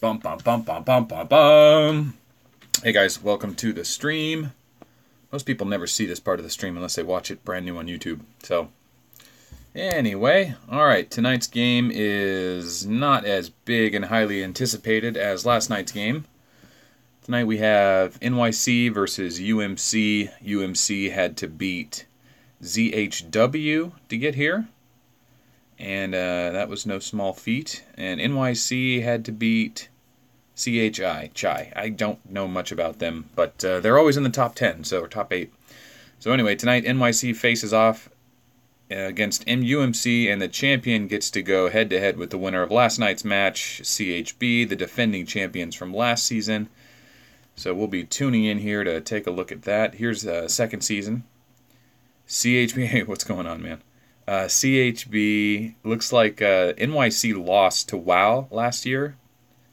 Bum, bum, bum, bum, bum, bum, bum. Hey guys, welcome to the stream. Most people never see this part of the stream unless they watch it brand new on YouTube. So, anyway, alright, tonight's game is not as big and highly anticipated as last night's game. Tonight we have NYC versus UMC. UMC had to beat ZHW to get here. And that was no small feat. And NYC had to beat CHI. I don't know much about them, but they're always in the top 10, or top 8. So anyway, tonight NYC faces off against UMC, and the champion gets to go head-to-head with the winner of last night's match, CHB, the defending champions from last season. So we'll be tuning in here to take a look at that. Here's second season. CHB, hey, what's going on, man? CHB, looks like NYC lost to WoW last year,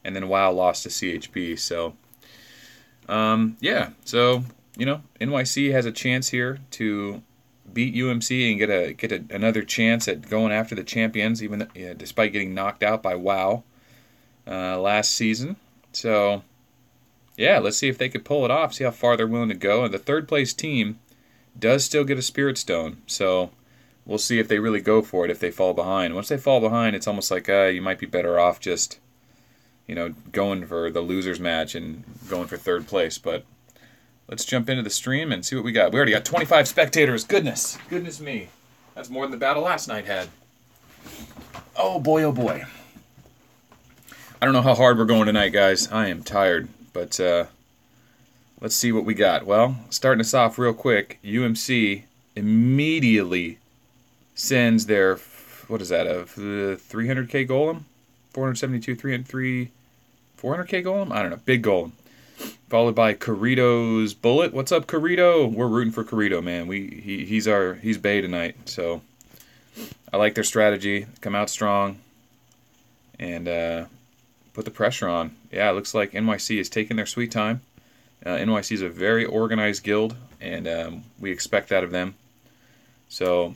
and then WoW lost to CHB. So, yeah. So, you know, NYC has a chance here to beat UMC and get another chance at going after the champions, even despite getting knocked out by WoW last season. So, yeah, let's see if they could pull it off, see how far they're willing to go. And the third place team does still get a Spirit Stone, so we'll see if they really go for it if they fall behind. Once they fall behind, it's almost like you might be better off just, you know, going for the loser's match and going for third place. But let's jump into the stream and see what we got. We already got 25 spectators. Goodness me. That's more than the battle last night had. Oh boy, oh boy. I don't know how hard we're going tonight, guys. I am tired, but let's see what we got. Well, starting us off real quick, UMC immediately sends their, what is that, a 300k golem? 472, 303, 400k golem? I don't know, big golem. Followed by Corrido's bullet. What's up, Corrido? We're rooting for Corrido, man. He's Bay tonight, so I like their strategy. Come out strong and put the pressure on. Yeah, it looks like NYC is taking their sweet time. NYC is a very organized guild, and we expect that of them. So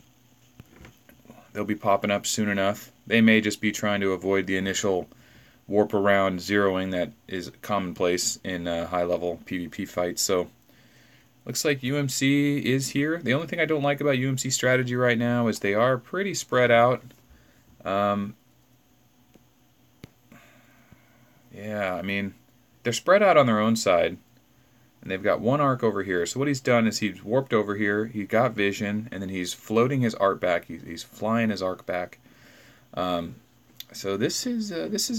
they'll be popping up soon enough. They may just be trying to avoid the initial warp around zeroing that is commonplace in high-level PvP fights. So looks like UMC is here. The only thing I don't like about UMC strategy right now is they are pretty spread out. Yeah, I mean, they're spread out on their own side. And they've got one arc over here. So what he's done is he's warped over here. He got vision, and then he's floating his arc back. He's flying his arc back. So this is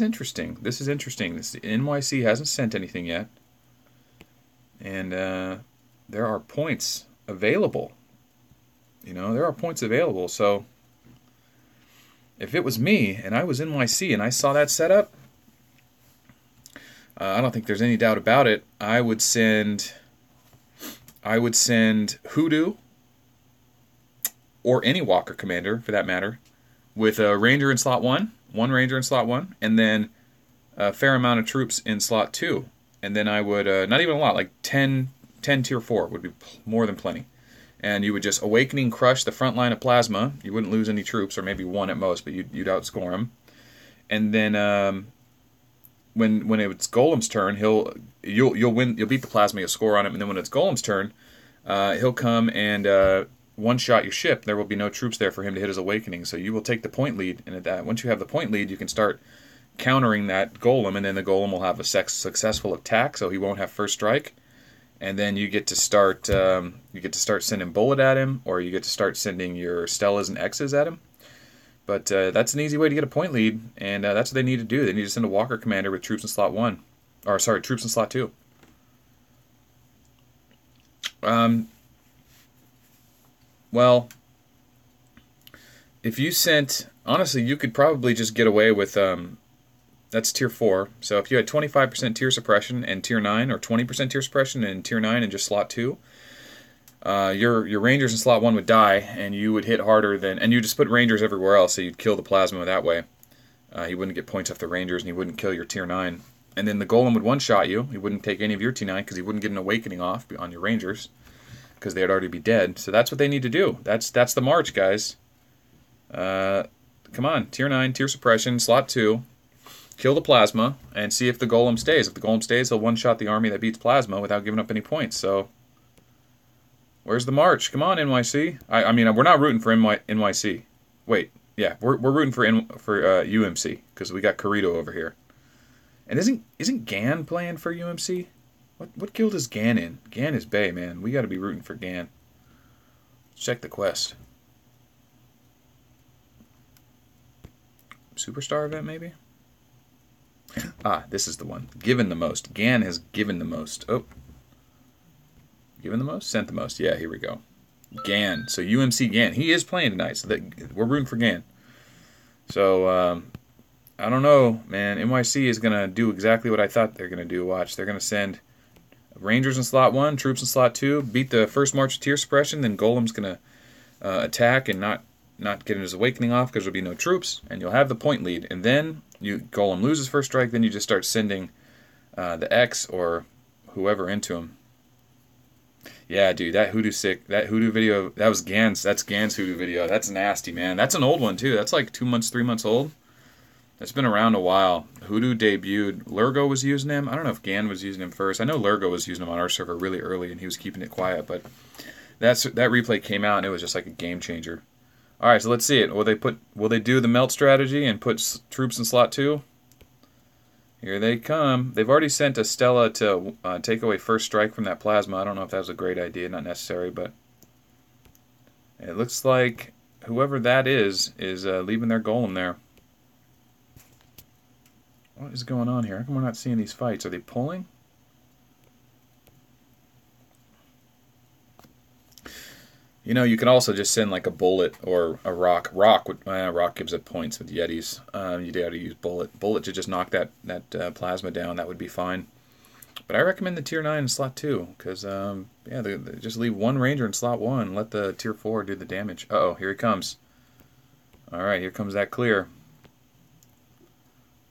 interesting. This is interesting. NYC hasn't sent anything yet, and there are points available. You know, there are points available. So if it was me and I was NYC and I saw that setup, I don't think there's any doubt about it. I would send Hoodoo or any Walker Commander, for that matter, with a Ranger in slot 1, one Ranger in slot 1, and then a fair amount of troops in slot 2. And then I would, not even a lot, like 10 tier 4 would be more than plenty. And you would just Awakening Crush the front line of Plasma. You wouldn't lose any troops, or maybe one at most, but you'd outscore them. And then when it's Golem's turn, you'll beat the Plasma, you'll score on him, and then when it's Golem's turn, he'll come and one-shot your ship. There will be no troops there for him to hit his Awakening, so you will take the point lead, and at that, once you have the point lead, you can start countering that Golem, and then the Golem will have a successful attack, so he won't have first strike, and then you get to start sending Bullet at him, or you get to start sending your Stellas and X's at him. But that's an easy way to get a point lead, and that's what they need to do. They need to send a Walker Commander with troops in slot 1. Or, sorry, troops in slot 2. Well, if you sent... Honestly, you could probably just get away with... that's tier 4. So if you had 25% tier suppression and tier 9, or 20% tier suppression and tier 9 and just slot 2... your Rangers in slot 1 would die, and you would hit harder than... And you just put Rangers everywhere else, so you'd kill the Plasma that way. He wouldn't get points off the Rangers, and he wouldn't kill your tier 9. And then the Golem would one-shot you. He wouldn't take any of your tier 9, because he wouldn't get an Awakening off on your Rangers, because they'd already be dead. So that's what they need to do. That's the march, guys. Come on, tier 9, tier suppression, slot 2. kill the plasma and see if the golem stays. If the golem stays, he'll one-shot the army that beats plasma without giving up any points. So, where's the march? Come on, NYC. I mean, we're not rooting for NYC. Wait, yeah, we're rooting for UMC because we got Corrido over here. And isn't Gan playing for UMC? What guild is Gan in? Gan is Bay, man. We got to be rooting for Gan. Let's check the quest. Superstar event, maybe? Ah, this is the one. Given the most. Gan has given the most. Oh. Given the most? Sent the most. Yeah, here we go. Gan. So UMC Gan. He is playing tonight, so we're rooting for Gan. So, I don't know, man. NYC is going to do exactly what I thought they're going to do. Watch. They're going to send Rangers in slot 1, troops in slot 2, beat the first march of tier suppression, then Golem's going to attack and not get his awakening off because there'll be no troops, and you'll have the point lead. And then Golem loses first strike, then you just start sending the X or whoever into him. Yeah, dude, that Hoodoo video, that's Gan's Hoodoo video. That's nasty, man. That's an old one, too. That's like 2 months, 3 months old. That's been around a while. Hoodoo debuted. Lurgo was using him. I don't know if Gan was using him first. I know Lurgo was using him on our server really early, and he was keeping it quiet. But that replay came out, and it was just like a game changer. All right, so let's see it. Will they do the melt strategy and put troops in slot 2? Here they come. They've already sent a Stella to take away first strike from that plasma. I don't know if that was a great idea, not necessary, but it looks like whoever that is leaving their golem there. What is going on here? How come we're not seeing these fights? Are they pulling? You know, you can also just send like a bullet or a rock. Rock gives it points with Yetis. You got to use bullet. Bullet to just knock that plasma down. That would be fine. But I recommend the tier 9 in slot 2 because yeah, they just leave one ranger in slot 1. Let the tier 4 do the damage. Uh oh, here he comes. All right, here comes that clear.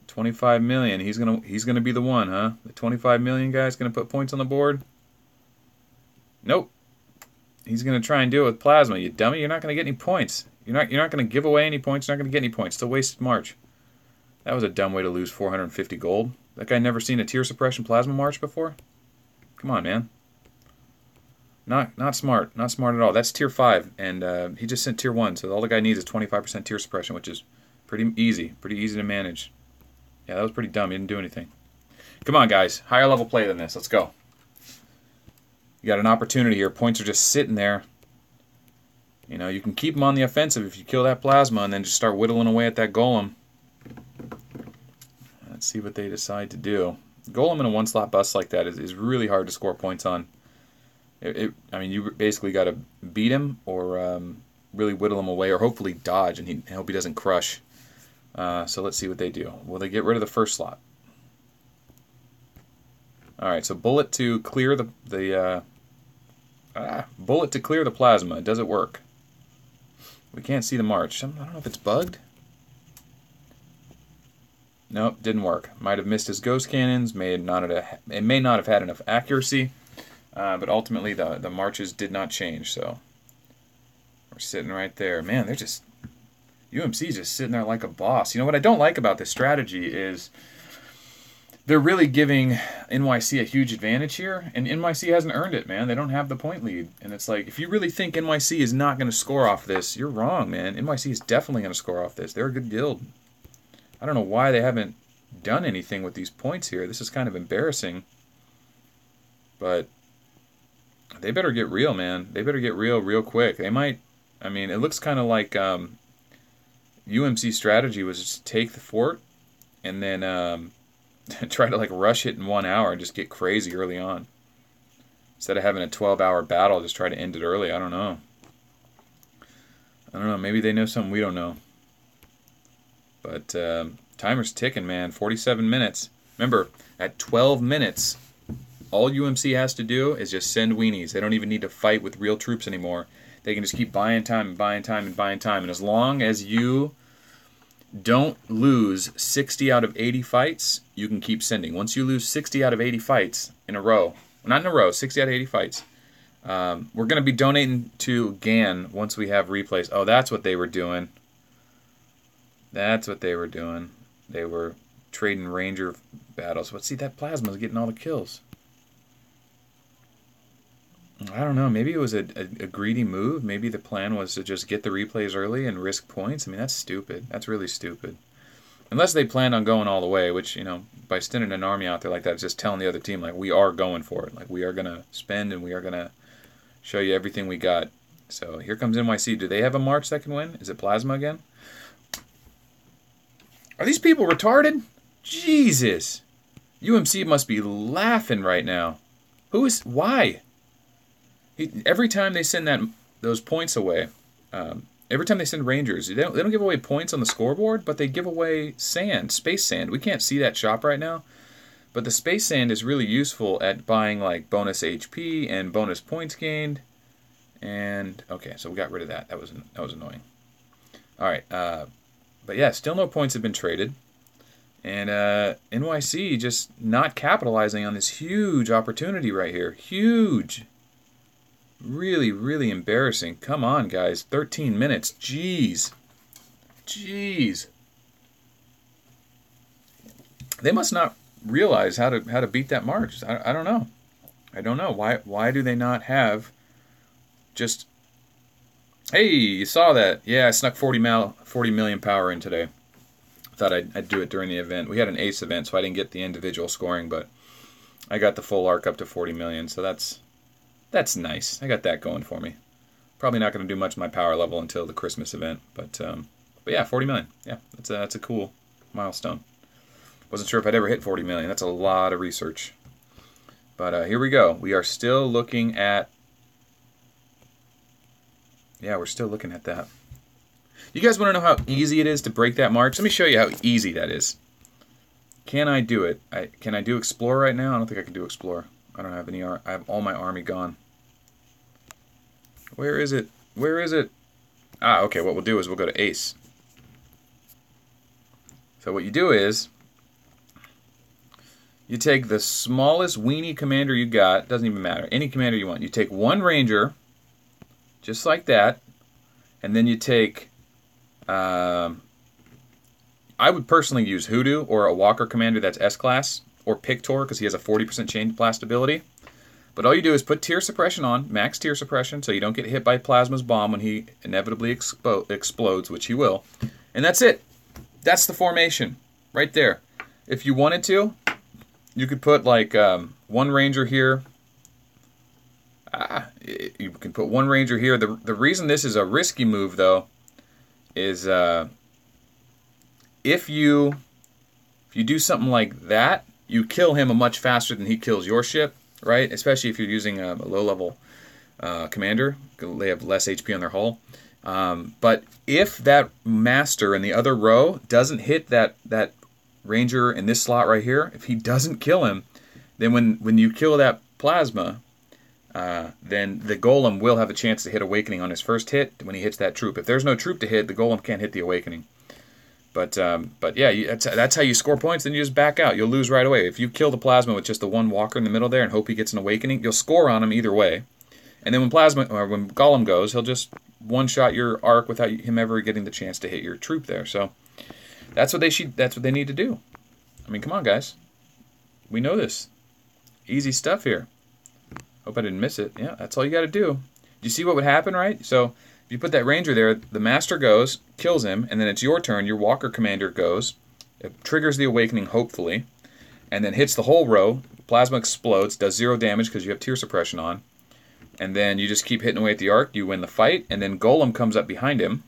25 million. He's gonna be the one, huh? The 25 million guy's gonna put points on the board. Nope. He's gonna try and do it with plasma. You dummy! You're not gonna get any points. You're not gonna give away any points. You're not gonna get any points. It's a wasted march. That was a dumb way to lose 450 gold. That guy never seen a tier suppression plasma march before. Come on, man. Not smart. Not smart at all. That's tier 5, and he just sent tier 1. So all the guy needs is 25% tier suppression, which is pretty easy to manage. Yeah, that was pretty dumb. He didn't do anything. Come on, guys. Higher level play than this. Let's go. You got an opportunity here. Points are just sitting there. You know, you can keep them on the offensive if you kill that plasma and then just start whittling away at that golem. Let's see what they decide to do. Golem in a one-slot bust like that is really hard to score points on. I mean, you basically got to beat him or really whittle him away or hopefully dodge and hope he doesn't crush. So let's see what they do. Will they get rid of the first slot? All right, so bullet to clear the plasma. Does it work? We can't see the march. I don't know if it's bugged. Nope, didn't work. Might have missed his ghost cannons. It may not have had enough accuracy. But ultimately, the marches did not change. So we're sitting right there. Man, they're just UMC's just sitting there like a boss. You know what I don't like about this strategy is they're really giving NYC a huge advantage here, and NYC hasn't earned it, man. They don't have the point lead, and it's like if you really think NYC is not going to score off this, you're wrong, man. NYC is definitely going to score off this. They're a good guild. I don't know why they haven't done anything with these points here. This is kind of embarrassing, but they better get real, man. They better get real quick. They might. I mean, it looks kind of like UMC strategy was just take the fort and then try to like rush it in 1 hour and just get crazy early on. Instead of having a 12-hour battle, just try to end it early. I don't know. Maybe they know something we don't know. But timer's ticking, man. 47 minutes. Remember, at 12 minutes, all UMC has to do is just send weenies. They don't even need to fight with real troops anymore. They can just keep buying time and buying time and buying time. And as long as you don't lose 60 out of 80 fights, you can keep sending. Once you lose 60 out of 80 fights in a row, not in a row, 60 out of 80 fights, we're going to be donating to GAN once we have replays. Oh, that's what they were doing. That's what they were doing. They were trading ranger battles. But see, that plasma's getting all the kills. I don't know. Maybe it was a greedy move. Maybe the plan was to just get the replays early and risk points. I mean, that's stupid. That's really stupid. Unless they planned on going all the way, which, you know, by sending an army out there like that, it's just telling the other team, like, we are going for it. Like, we are going to spend and we are going to show you everything we got. So here comes NYC. Do they have a March that can win? Is it Plasma again? Are these people retarded? Jesus. UMC must be laughing right now. Why? Every time they send those points away, every time they send Rangers, they don't give away points on the scoreboard, but they give away sand, space sand. We can't see that shop right now, but the space sand is really useful at buying like bonus HP and bonus points gained. And okay, so we got rid of that. That was annoying. All right, but yeah, still no points have been traded, and NYC just not capitalizing on this huge opportunity right here. Huge. Really, really embarrassing. Come on, guys. 13 minutes. Jeez. Jeez. They must not realize how to beat that march. I don't know. I don't know. Why do they not have just... Hey, you saw that. Yeah, I snuck 40 million power in today. Thought I'd do it during the event. We had an ace event, so I didn't get the individual scoring, but I got the full arc up to 40 million, so that's nice. I got that going for me. Probably not going to do much of my power level until the Christmas event, but yeah, 40 million. Yeah, that's a cool milestone. Wasn't sure if I'd ever hit 40 million. That's a lot of research. But here we go. We are still looking at... Yeah, we're still looking at that. You guys want to know how easy it is to break that march? Let me show you how easy that is. Can I do it? Can I do Explore right now? I don't think I can do Explore. I don't have any... I have all my army gone. Where is it? Where is it? Ah, okay, what we'll do is we'll go to Ace. So what you do is, you take the smallest weenie commander you got, doesn't even matter, any commander you want. You take one Ranger, just like that, and then you take, I would personally use Hoodoo or a Walker commander that's S-class, or Pictor, because he has a 40% chain blast ability. But all you do is put tear suppression on, max tear suppression, so you don't get hit by Plasma's bomb when he inevitably explodes, which he will. And that's it. That's the formation, right there. If you wanted to, you could put like one Ranger here. You can put one Ranger here. The reason this is a risky move, though, is if you do something like that, you kill him much faster than he kills your ship. Right, especially if you're using a low-level commander, they have less HP on their hull. But if that master in the other row doesn't hit that Ranger in this slot right here, if he doesn't kill him, then when you kill that Plasma, then the Golem will have a chance to hit Awakening on his first hit when he hits that troop. If there's no troop to hit, the Golem can't hit the Awakening. But yeah, that's how you score points. Then you just back out. You'll lose right away. If you kill the Plasma with just the one Walker in the middle there and hope he gets an Awakening, you'll score on him either way. And then when Golem goes, he'll just one-shot your arc without him ever getting the chance to hit your troop there. So that's what they need to do. I mean, come on, guys. We know this. Easy stuff here. Hope I didn't miss it. Yeah, that's all you got to do. Do you see what would happen, right? So if you put that Ranger there, the Master goes, kills him, and then it's your turn. Your Walker Commander goes, it triggers the Awakening, hopefully, and then hits the whole row. Plasma explodes, does 0 damage because you have tear suppression on, and then you just keep hitting away at the arc. You win the fight, and then Golem comes up behind him,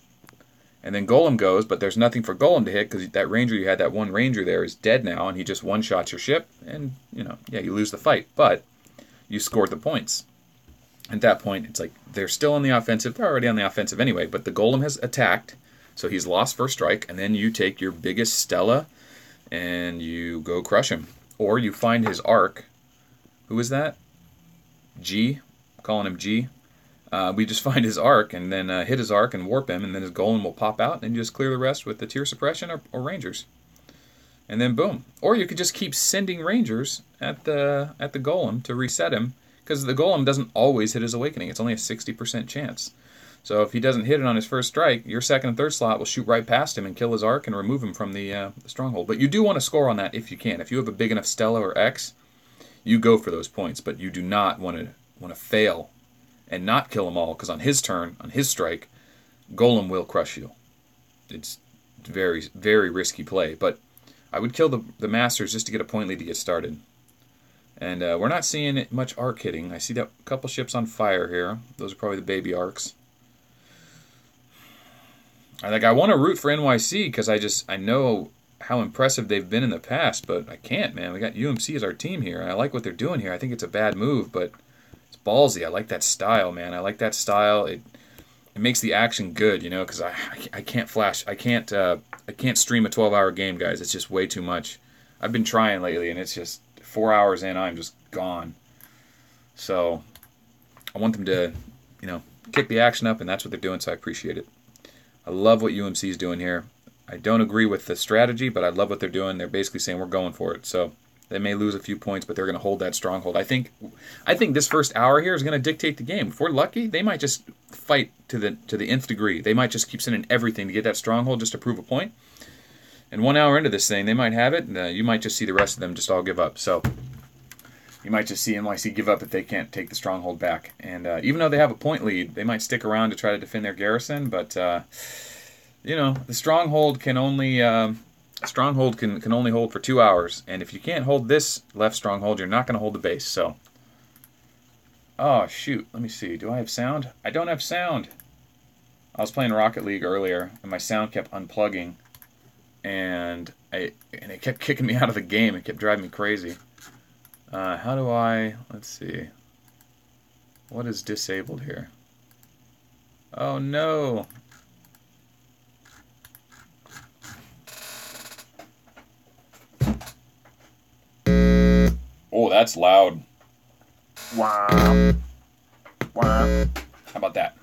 and then Golem goes, but there's nothing for Golem to hit because that Ranger you had, that one Ranger there, is dead now, and he just one-shots your ship, and, yeah, you lose the fight, but you scored the points. At that point, it's like they're still on the offensive. They're already on the offensive anyway, but the Golem has attacked, so he's lost first strike, and then you take your biggest Stella and you go crush him. Or you find his arc. Who is that? G. I'm calling him G. We just find his arc and then hit his arc and warp him, and then his Golem will pop out, and you just clear the rest with the tear suppression or Rangers. And then boom. Or you could just keep sending Rangers at the Golem to reset him, because the Golem doesn't always hit his Awakening. It's only a 60% chance. So if he doesn't hit it on his first strike, your second and third slot will shoot right past him and kill his arc and remove him from the stronghold. But you do want to score on that if you can. If you have a big enough Stella or X, you go for those points. But you do not want to fail and not kill them all, because on his turn, on his strike, Golem will crush you. It's very, very risky play. But I would kill the Masters just to get a point lead to get started. And we're not seeing much arc hitting. I see that couple ships on fire here. Those are probably the baby arcs. I want to root for NYC because I know how impressive they've been in the past, but I can't, man. We got UMC as our team here, and I like what they're doing here. I think it's a bad move, but it's ballsy. I like that style, man. I like that style. It makes the action good, you know, because I can't flash. I can't stream a 12-hour game, guys. It's just way too much. I've been trying lately, and it's just 4 hours in, I'm just gone. So I want them to, you know, kick the action up, and that's what they're doing, so I appreciate it. I love what UMC is doing here. I don't agree with the strategy, but I love what they're doing. They're basically saying we're going for it. So they may lose a few points, but they're going to hold that stronghold. I think this first hour here is going to dictate the game. If we're lucky, they might just fight to the nth degree. They might just keep sending everything to get that stronghold just to prove a point. And 1 hour into this thing, they might have it, and you might just see the rest of them just all give up. So you might just see NYC give up if they can't take the stronghold back. And even though they have a point lead, they might stick around to try to defend their garrison. But you know, the stronghold can only can only hold for 2 hours. And if you can't hold this left stronghold, you're not going to hold the base. So, oh shoot, let me see. Do I have sound? I don't have sound. I was playing Rocket League earlier, and my sound kept unplugging, and it kept kicking me out of the game. It kept driving me crazy. How do I... Let's see. What is disabled here? Oh, no. Oh, that's loud. Wow. Wow. How about that?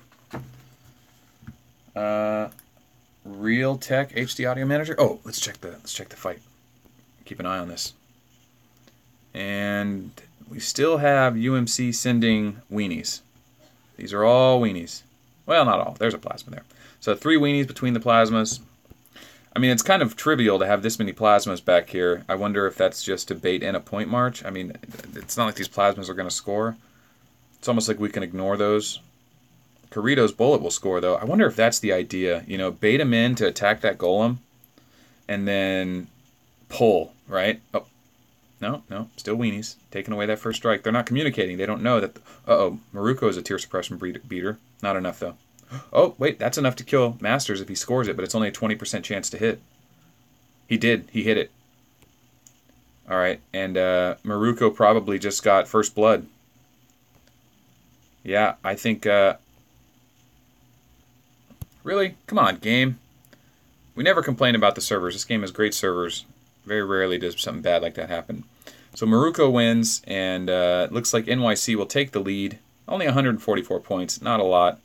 Realtek HD Audio Manager. Oh, let's check the fight. Keep an eye on this. And we still have UMC sending weenies. These are all weenies. Well, not all. There's a plasma there. So 3 weenies between the plasmas. I mean, it's kind of trivial to have this many plasmas back here. I wonder if that's just to bait in a point march. I mean, it's not like these plasmas are going to score. It's almost like we can ignore those. Corrido's bullet will score, though. I wonder if that's the idea. You know, bait him in to attack that golem, and then pull, right? Oh. No, still weenies. Taking away that first strike. They're not communicating. They don't know that... Uh-oh, Maruko is a tier suppression beater. Not enough, though. Oh, wait, that's enough to kill Masters if he scores it, but it's only a 20% chance to hit. He did. He hit it. All right, and Maruko probably just got first blood. Yeah, I think... Really? Come on, game. We never complain about the servers. This game has great servers. Very rarely does something bad like that happen. So Maruko wins, and it looks like NYC will take the lead. Only 144 points, not a lot.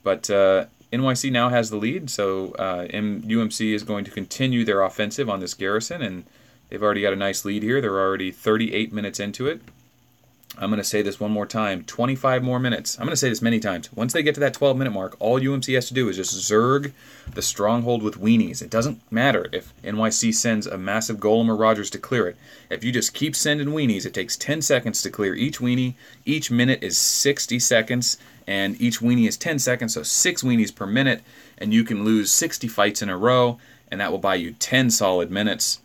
But NYC now has the lead, so UMC is going to continue their offensive on this garrison, and they've already got a nice lead here. They're already 38 minutes into it. I'm going to say this one more time, 25 more minutes. I'm going to say this many times. Once they get to that 12-minute mark, all UMC has to do is just zerg the stronghold with weenies. It doesn't matter if NYC sends a massive golem or Rogers to clear it. If you just keep sending weenies, it takes 10 seconds to clear each weenie. Each minute is 60 seconds, and each weenie is 10 seconds, so 6 weenies per minute, and you can lose 60 fights in a row, and that will buy you 10 solid minutes.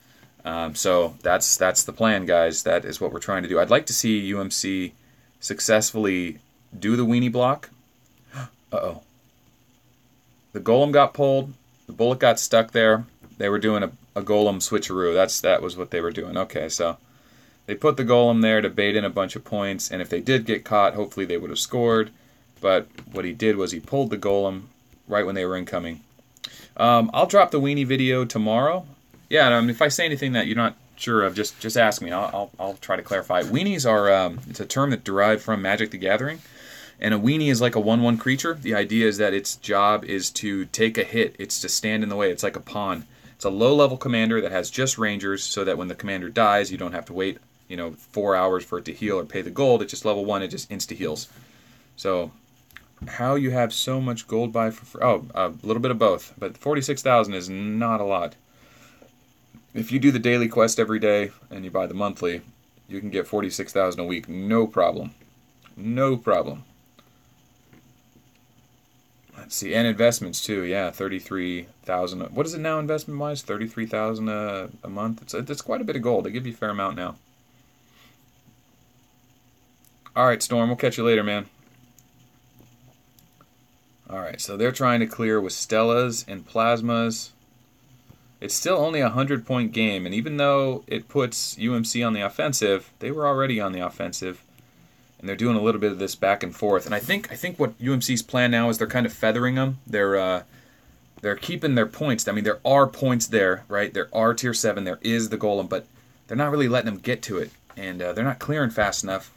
So that's the plan, guys. That is what we're trying to do. I'd like to see UMC successfully do the weenie block. Uh-oh. The golem got pulled. The bullet got stuck there. They were doing a golem switcheroo. That was what they were doing. Okay, so they put the golem there to bait in a bunch of points, and if they did get caught, hopefully they would have scored. But what he did was he pulled the golem right when they were incoming. I'll drop the weenie video tomorrow. Yeah, I mean, if I say anything that you're not sure of, just ask me. I'll try to clarify. Weenies are it's a term that derived from Magic the Gathering, and a weenie is like a 1/1 creature. The idea is that its job is to take a hit. It's to stand in the way. It's like a pawn. It's a low-level commander that has just rangers, so that when the commander dies, you don't have to wait 4 hours for it to heal or pay the gold. It's just level 1. It just insta heals. So how you have so much gold buy for free. Oh, a little bit of both, but 46,000 is not a lot. If you do the daily quest every day and you buy the monthly, you can get 46,000 a week, no problem. No problem. Let's see, and investments too. Yeah, 33,000. What is it now investment wise? 33,000 a month. It's quite a bit of gold. They give you a fair amount now. All right, Storm. We'll catch you later, man. All right, so they're trying to clear with Stellas and Plasmas. It's still only a 100-point game, and even though it puts UMC on the offensive, they were already on the offensive. And they're doing a little bit of this back and forth. And I think what UMC's plan now is they're kind of feathering them. They're keeping their points. I mean, there are points there, right? There are tier 7. There is the golem, but they're not really letting them get to it. And they're not clearing fast enough.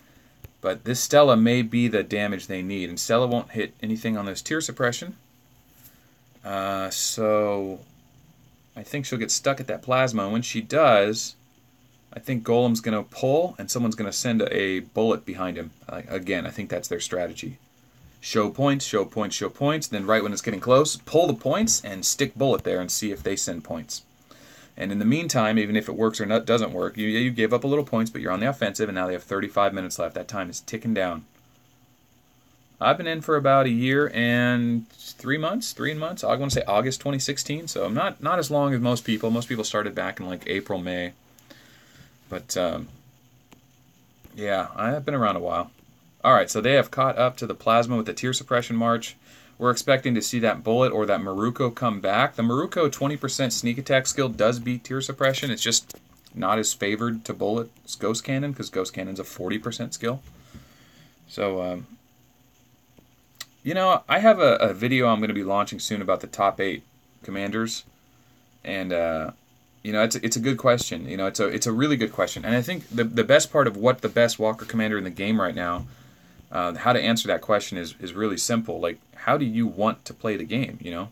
But this Stella may be the damage they need. And Stella won't hit anything on this tier suppression. So I think she'll get stuck at that plasma. And when she does, I think Golem's going to pull, and someone's going to send a bullet behind him. Again, I think that's their strategy. Show points, show points, show points. Then right when it's getting close, pull the points and stick bullet there and see if they send points. And in the meantime, even if it works or doesn't work, you give up a little points, but you're on the offensive, and now they have 35 minutes left. That time is ticking down. I've been in for about a year and 3 months. I want to say August 2016, so I'm not as long as most people. Most people started back in like April, May. But, yeah, I have been around a while. Alright, so they have caught up to the Plasma with the tier suppression march. We're expecting to see that bullet or that Maruko come back. The Maruko 20% sneak attack skill does beat tier suppression. It's just not as favored to bullet as Ghost Cannon, because Ghost Cannon's a 40% skill. So, you know, I have a video I'm going to be launching soon about the top 8 commanders. And, you know, it's a good question. You know, it's a really good question. And I think the best part of what the best Walker commander in the game right now, how to answer that question is really simple. Like, how do you want to play the game, you know?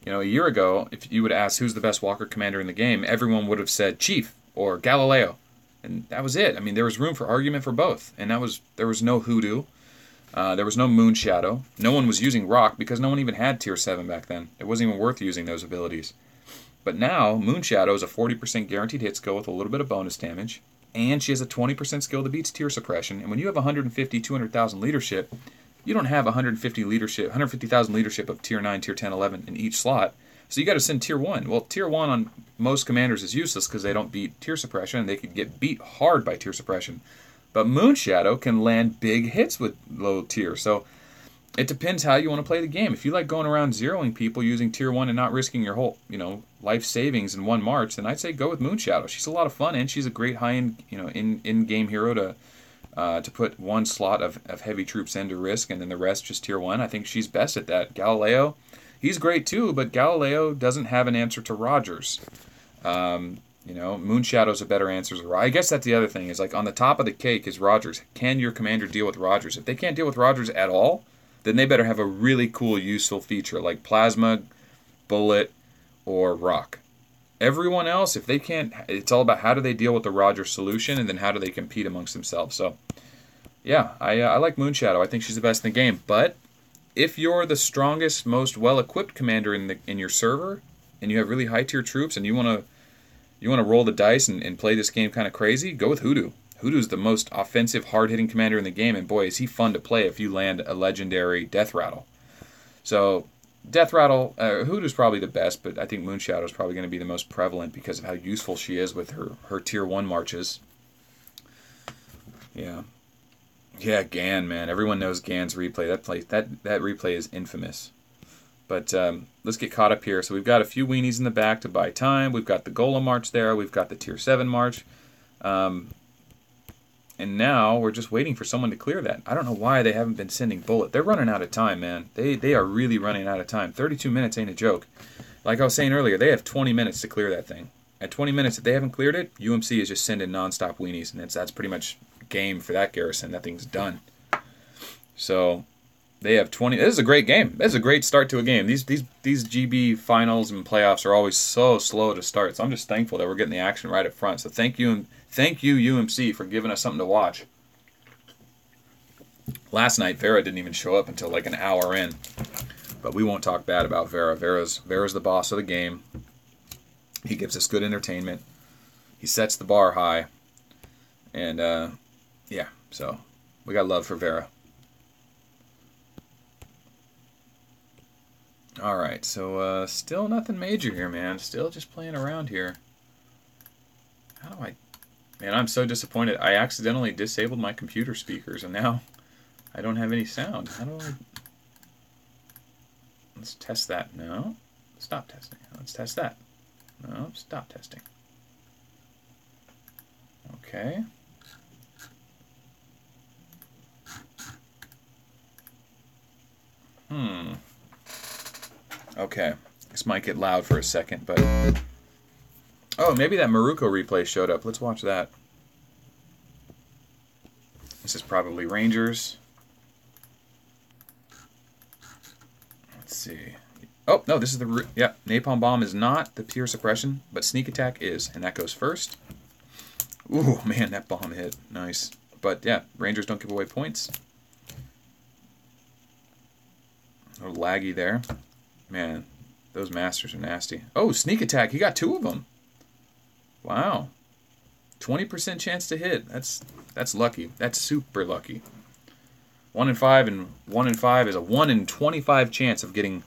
You know, a year ago, if you would ask who's the best Walker commander in the game, everyone would have said Chief or Galileo. And that was it. I mean, there was room for argument for both. And there was no Hoodoo. There was no Moonshadow. No one was using Rock because no one even had tier 7 back then. It wasn't even worth using those abilities. But now, Moonshadow is a 40% guaranteed hit skill with a little bit of bonus damage, and she has a 20% skill that beats tier suppression. And when you have 150, 200,000 leadership, you don't have 150,000 leadership of tier 9, tier 10, 11 in each slot. So you got to send tier 1. Well, tier 1 on most commanders is useless because they don't beat tier suppression, and they could get beat hard by tier suppression. But Moonshadow can land big hits with low tier. So it depends how you want to play the game. If you like going around zeroing people using tier 1 and not risking your whole, you know, life savings in one march, then I'd say go with Moonshadow. She's a lot of fun, and she's a great high-end, you know, in-game hero to put one slot of heavy troops in to risk, and then the rest just tier 1. I think she's best at that. Galileo, he's great too, but Galileo doesn't have an answer to Rogers. You know, Moonshadow's a better answer. I guess that's the other thing, is like on the top of the cake is Rogers. Can your commander deal with Rogers? If they can't deal with Rogers at all, then they better have a really cool, useful feature like Plasma, Bullet, or Rock. Everyone else, if they can't, it's all about how do they deal with the Rogers solution, and then how do they compete amongst themselves. So, yeah, I like Moonshadow. I think she's the best in the game. But if you're the strongest, most well-equipped commander in your server, and you have really high-tier troops, and you want to roll the dice and play this game kind of crazy, go with Hoodoo. Hoodoo's the most offensive, hard-hitting commander in the game, and boy, is he fun to play if you land a legendary Death Rattle. So, Death Rattle, Hoodoo's probably the best, but I think Moonshadow's probably going to be the most prevalent because of how useful she is with her tier 1 marches. Yeah. Yeah, Gan, man. Everyone knows Gan's replay. That replay is infamous. But let's get caught up here. So we've got a few weenies in the back to buy time. We've got the Golem March there. We've got the tier 7 March. And now we're just waiting for someone to clear that. I don't know why they haven't been sending Bullet. They're running out of time, man. They are really running out of time. 32 minutes ain't a joke. Like I was saying earlier, they have 20 minutes to clear that thing. At 20 minutes, if they haven't cleared it, UMC is just sending nonstop weenies, and that's pretty much game for that garrison. That thing's done. So they have 20. This is a great game. This is a great start to a game. These GB finals and playoffs are always so slow to start. So I'm just thankful that we're getting the action right up front. So thank you UMC for giving us something to watch. Last night, Vera didn't even show up until like an hour in. But we won't talk bad about Vera. Vera's the boss of the game. He gives us good entertainment. He sets the bar high. And, yeah, so we got love for Vera. Alright, so still nothing major here, man. Still just playing around here. How do I... Man, I'm so disappointed. I accidentally disabled my computer speakers, and now I don't have any sound. How do I... Let's test that. No. Stop testing. Let's test that. No. Stop testing. Okay. Okay. This might get loud for a second, but... Oh, maybe that Maruko replay showed up. Let's watch that. This is probably Rangers. Let's see. Oh, no, this is the... Yeah, Napalm Bomb is not the pure suppression, but Sneak Attack is, and that goes first. Ooh, man, that bomb hit. Nice. But, yeah, Rangers don't give away points. A little laggy there. Man, those Masters are nasty. Oh, Sneak Attack. He got 2 of them. Wow. 20% chance to hit. That's lucky. That's super lucky. 1 in 5, and 1 in 5 is a 1 in 25 chance of getting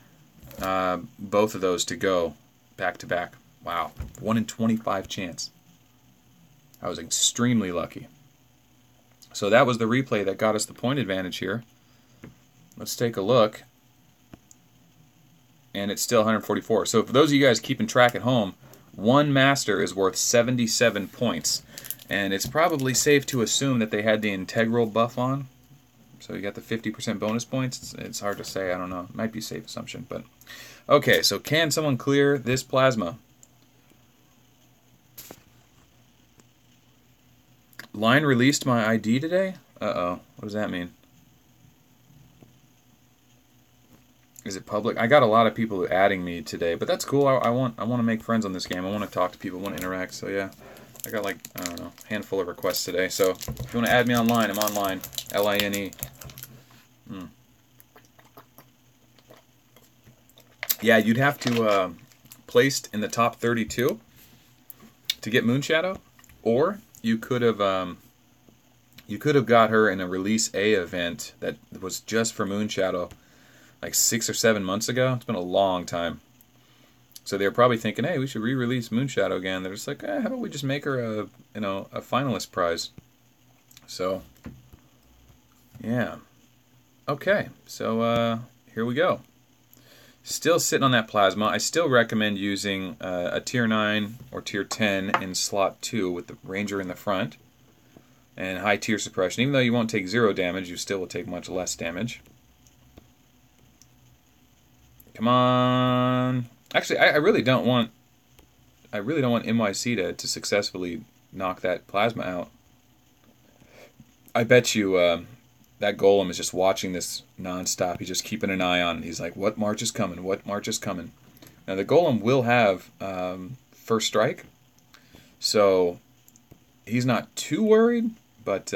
both of those to go back to back. Wow. 1 in 25 chance. I was extremely lucky. So that was the replay that got us the point advantage here. Let's take a look. And it's still 144. So for those of you guys keeping track at home, one master is worth 77 points. And it's probably safe to assume that they had the integral buff on. So you got the 50% bonus points. It's hard to say. I don't know. It might be a safe assumption. But okay, so can someone clear this plasma? Line released my ID today? Uh-oh. What does that mean? Is it public? I got a lot of people adding me today, but that's cool. I want to make friends on this game. I want to talk to people. I want to interact. So yeah, I got like, I don't know, a handful of requests today. So if you want to add me online, I'm online. L-I-N-E. Yeah, you'd have to placed in the top 32 to get Moonshadow, or you could have got her in a Release A event that was just for Moonshadow, like 6 or 7 months ago. It's been a long time. So they were probably thinking, hey, we should re-release Moonshadow again. They're just like, how about we just make her a finalist prize? So, yeah. Okay, so here we go. Still sitting on that plasma. I still recommend using a tier 9 or tier 10 in slot 2 with the Ranger in the front. And high tier suppression. Even though you won't take 0 damage, you still will take much less damage. Come on. Actually, I really don't want NYC to successfully knock that plasma out. I bet you that golem is just watching this nonstop. He's just keeping an eye on it. He's like, what march is coming? What march is coming? Now the golem will have first strike, so he's not too worried. But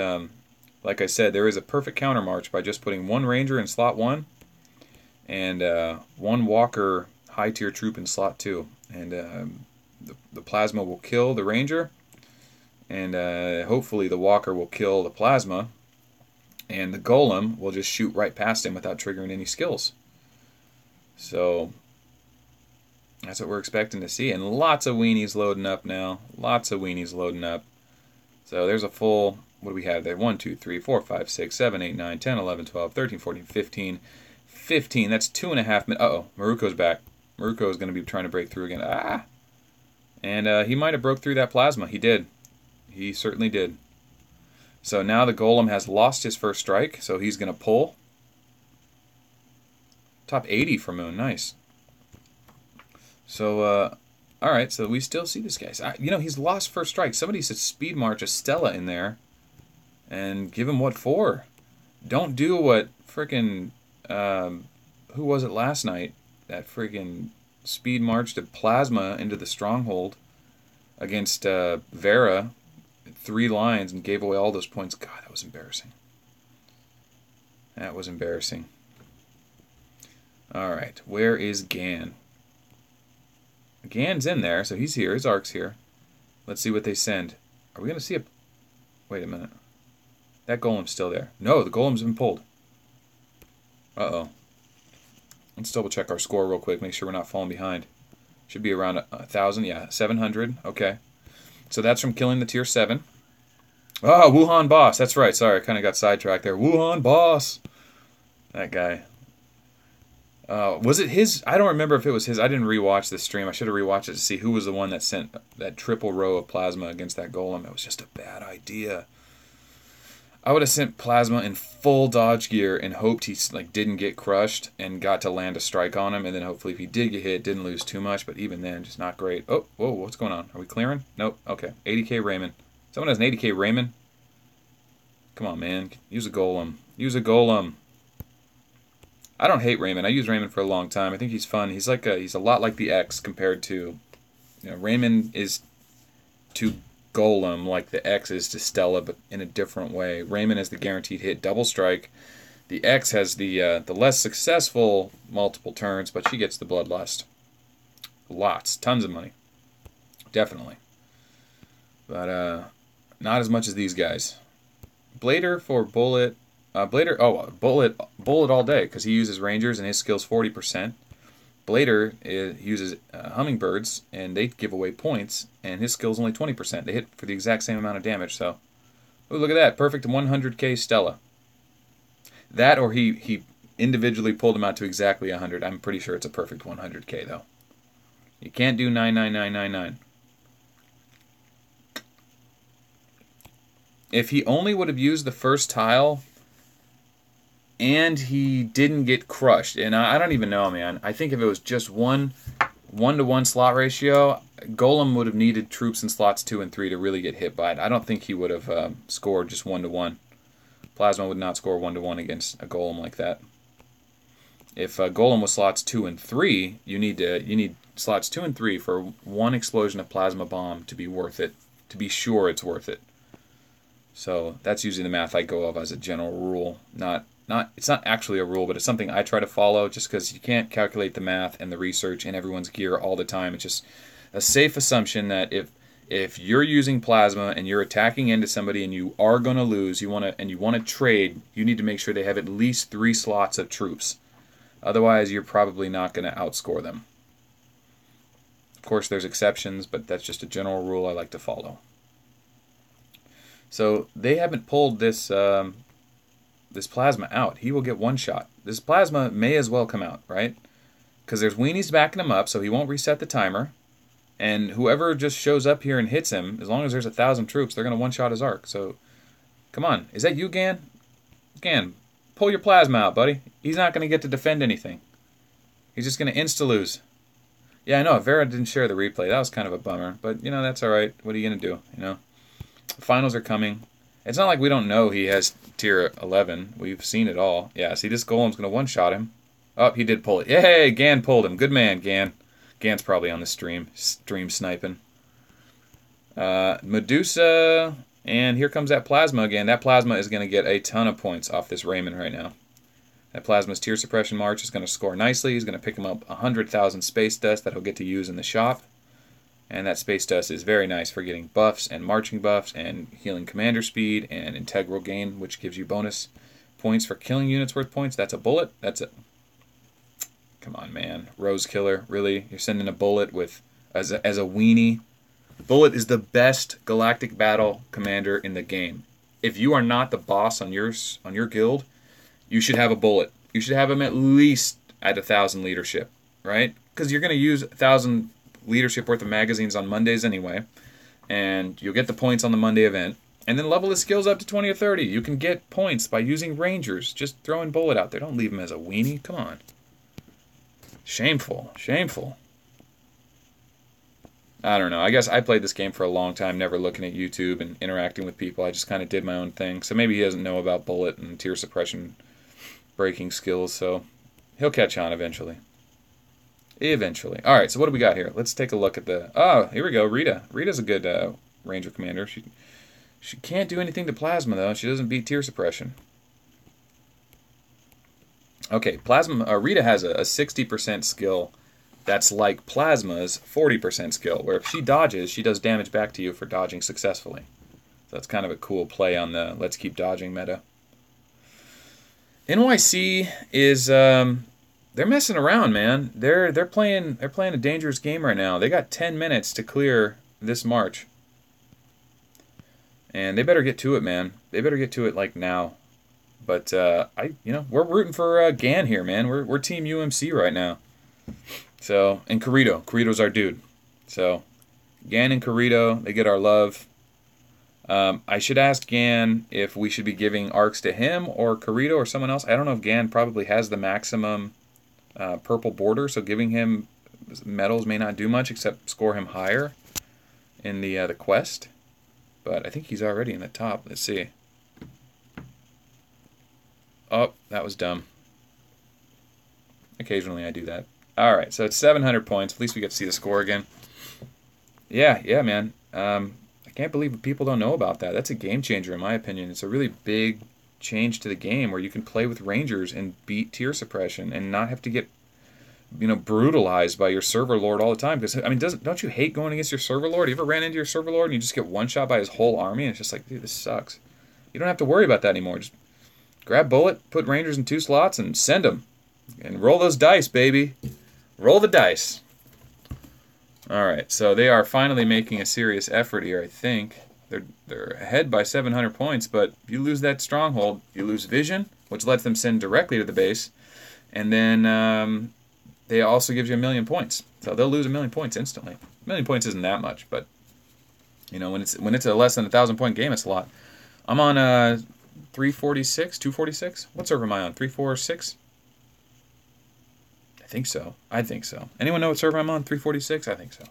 like I said, there is a perfect counter march by just putting 1 Ranger in slot 1. And 1 Walker high tier troop in slot 2, and the plasma will kill the Ranger, and hopefully the Walker will kill the plasma, and the Golem will just shoot right past him without triggering any skills. So that's what we're expecting to see, and lots of weenies loading up now. Lots of weenies loading up. So there's a full, what do we have there? 1, 2, 3, 4, 5, 6, 7, 8, 9, 10, 11, 12, 13, 14, 15. 15, that's 2.5 minutes. Uh-oh, Maruko's back. Maruko is going to be trying to break through again. Ah! And he might have broke through that plasma. He did. He certainly did. So now the Golem has lost his first strike, so he's going to pull. Top 80 for Moon, nice. So, alright, so we still see this guy. You know, he's lost first strike. Somebody should speed march a Stella in there and give him what for. Don't do what frickin'... who was it last night that friggin' speed marched a plasma into the stronghold against Vera, 3 lines, and gave away all those points? God, that was embarrassing. That was embarrassing. Alright, where is Gan? Gan's in there, so he's here. His arc's here. Let's see what they send. Are we going to see a... Wait a minute. That golem's still there. No, the golem's been pulled. Uh-oh. Let's double check our score real quick. Make sure we're not falling behind. Should be around 1,000. Yeah, 700. Okay. So that's from killing the tier 7. Oh, Wuhan Boss. That's right. Sorry, I kind of got sidetracked there. Wuhan Boss. That guy. Was it his? I don't remember if it was his. I didn't rewatch the stream. I should have rewatched it to see who was the one that sent that triple row of plasma against that golem. It was just a bad idea. I would have sent plasma in full dodge gear and hoped he didn't get crushed and got to land a strike on him, and then hopefully if he did get hit, didn't lose too much. But even then, just not great. Oh, whoa, what's going on? Are we clearing? Nope. Okay. 80k Raymond. Someone has an 80k Raymond. Come on, man. Use a golem. Use a golem. I don't hate Raymond. I used Raymond for a long time. I think he's fun. He's a lot like the X compared to, Raymond is to Golem like the X is to Stella, but in a different way. Raymond has the guaranteed hit double strike. The X has the less successful multiple turns, but she gets the bloodlust. Lots, tons of money, definitely. But not as much as these guys. Blader for bullet. Blader, bullet all day because he uses rangers and his skill's 40%. Blader uses hummingbirds and they give away points and his skill's only 20%. They hit for the exact same amount of damage. So, ooh, look at that, perfect 100k Stella. That or he individually pulled him out to exactly 100. I'm pretty sure it's a perfect 100k though. You can't do 99999. If he only would have used the first tile. And he didn't get crushed. And I don't even know, man. I think if it was just 1-to-1 slot ratio, Golem would have needed troops in slots 2 and 3 to really get hit by it. I don't think he would have scored just 1-to-1. Plasma would not score 1-to-1 against a Golem like that. If Golem was slots 2 and 3, you need slots 2 and 3 for one explosion of Plasma Bomb to be worth it. To be sure it's worth it. So that's usually the math I go of as a general rule. It's not actually a rule, but it's something I try to follow just because you can't calculate the math and the research in everyone's gear all the time. It's just a safe assumption that if you're using plasma and you're attacking into somebody and you are going to lose, you want to trade, you need to make sure they have at least 3 slots of troops. Otherwise, you're probably not going to outscore them. Of course, there's exceptions, but that's just a general rule I like to follow. So they haven't pulled this plasma out. He will get one shot. This plasma may as well come out, right? Because there's weenies backing him up, so he won't reset the timer. And whoever just shows up here and hits him, as long as there's 1,000 troops, they're going to one-shot his arc. So, come on. Is that you, Gan? Gan, pull your plasma out, buddy. He's not going to get to defend anything. He's just going to insta-lose. Yeah, I know. Vera didn't share the replay. That was kind of a bummer. But, that's all right. What are you going to do, Finals are coming. It's not like we don't know he has tier 11. We've seen it all. Yeah, see, this Golem's going to one-shot him. Oh, he did pull it. Yay, Gan pulled him. Good man, Gan. Gan's probably on the stream sniping. Medusa, and here comes that Plasma again. That Plasma is going to get a ton of points off this Raymond right now. That Plasma's tier suppression march is going to score nicely. He's going to pick him up 100,000 space dust that he'll get to use in the shop. And that space dust is very nice for getting buffs and marching buffs and healing commander speed and integral gain, which gives you bonus points for killing units worth points. That's a bullet. That's it. Come on, man. Rose Killer. Really? You're sending a bullet with as a weenie? Bullet is the best galactic battle commander in the game. If you are not the boss on your guild, you should have a bullet. You should have him at least at 1,000 leadership, right? Because you're going to use 1,000 leadership worth of magazines on Mondays anyway, and you'll get the points on the Monday event, and then level his skills up to 20 or 30. You can get points by using rangers. Just throwing bullet out there. Don't leave him as a weenie. Come on. Shameful. Shameful. I don't know. I guess I played this game for a long time, never looking at YouTube and interacting with people. I just kind of did my own thing. So maybe he doesn't know about bullet and tier suppression breaking skills, so he'll catch on eventually. Eventually. All right, so what do we got here? Let's take a look at the... Oh, here we go. Rita. Rita's a good ranger commander. She can't do anything to plasma, though. She doesn't beat tier suppression. Okay, Plasma. Rita has a 60% skill that's like Plasma's 40% skill, where if she dodges, she does damage back to you for dodging successfully. So that's kind of a cool play on the let's keep dodging meta. NYC is they're messing around, man. They're playing a dangerous game right now. They got 10 minutes to clear this March. And they better get to it, man. They better get to it like now. But we're rooting for Gan here, man. We're Team UMC right now. So, and Corrido's our dude. So, Gan and Corrido, they get our love. I should ask Gan if we should be giving arcs to him or Corrido or someone else. I don't know if Gan probably has the maximum purple border, so giving him medals may not do much except score him higher in the quest. But I think he's already in the top. Let's see. Oh, that was dumb. Occasionally I do that. Alright, so it's 700 points. At least we get to see the score again. Yeah, man. I can't believe people don't know about that. That's a game changer in my opinion. It's a really big change to the game where you can play with Rangers and beat tier suppression and not have to get brutalized by your server lord all the time. Because, I mean, don't you hate going against your server lord? You ever ran into your server lord and you just get one shot by his whole army and it's just like, dude, this sucks. You don't have to worry about that anymore. Just grab bullet, put Rangers in 2 slots, and send them. And roll those dice, baby. Roll the dice. Alright, so they are finally making a serious effort here, I think. They're ahead by 700 points, but if you lose that stronghold, you lose vision, which lets them send directly to the base. And then they also gives you 1,000,000 points. So they'll lose 1,000,000 points instantly. 1,000,000 points isn't that much, but when it's a less than 1,000-point game, it's a lot. I'm on 346, 246. What server am I on? 346? I think so. Anyone know what server I'm on? 346? I think so.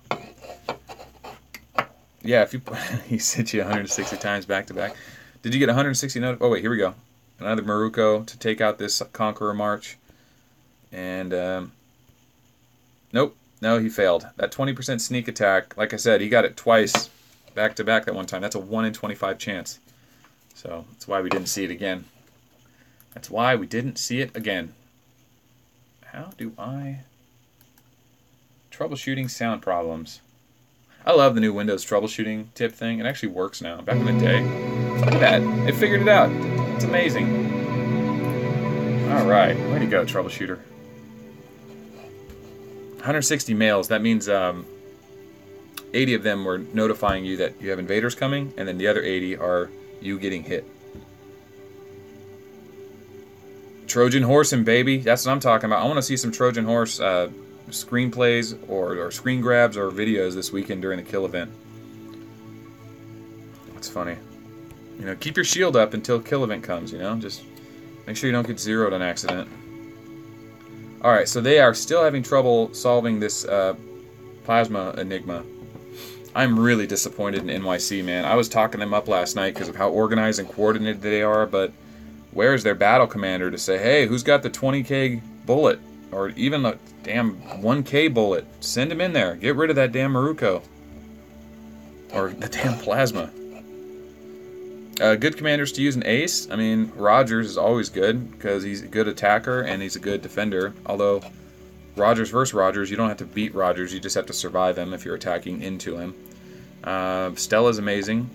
Yeah, if you he sent you 160 times back to back. Did you get 160 note? Oh wait, here we go. Another Maruko to take out this Conqueror March. And nope, no, he failed. That 20% sneak attack, like I said, he got it twice back to back that one time. That's a 1 in 25 chance. So that's why we didn't see it again. How do I... Troubleshooting sound problems. I love the new Windows troubleshooting tip thing. It actually works now. Back in the day, look at that. It figured it out. It's amazing. Alright, way to go, troubleshooter. 160 mails. That means 80 of them were notifying you that you have invaders coming, and then the other 80 are you getting hit. Trojan horsing, baby. That's what I'm talking about. I want to see some Trojan horse screenplays or screen grabs or videos this weekend during the kill event. That's funny. Keep your shield up until kill event comes, Just make sure you don't get zeroed on accident. Alright, so they are still having trouble solving this plasma enigma. I'm really disappointed in NYC, man. I was talking them up last night because of how organized and coordinated they are, but where's their battle commander to say, hey, who's got the 20k bullet? Or even the damn 1k bullet? Send him in there. Get rid of that damn Maruko. Or the damn plasma. Good commanders to use an ace. I mean, Rogers is always good because he's a good attacker and he's a good defender. Although, Rogers versus Rogers, you don't have to beat Rogers. You just have to survive him if you're attacking into him. Stella's amazing.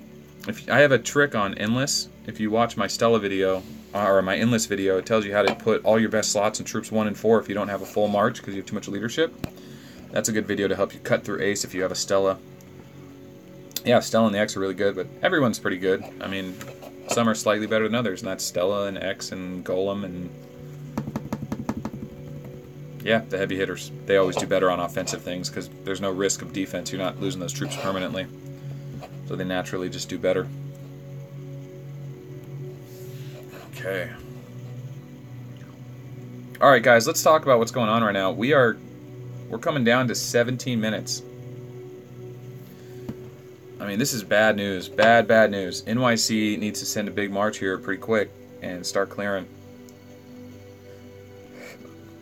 I have a trick on Endless. If you watch my Stella video, or my Endless video, it tells you how to put all your best slots in troops 1 and 4 if you don't have a full march because you have too much leadership. That's a good video to help you cut through ace if you have a Stella. Yeah, Stella and the X are really good, but everyone's pretty good. I mean, some are slightly better than others, and that's Stella and X and Golem and... Yeah, the heavy hitters. They always do better on offensive things because there's no risk of defense. You're not losing those troops permanently. So they naturally just do better. Okay. Alright guys, let's talk about what's going on right now. We're coming down to 17 minutes. I mean, this is bad news. Bad news. NYC needs to send a big march here pretty quick and start clearing.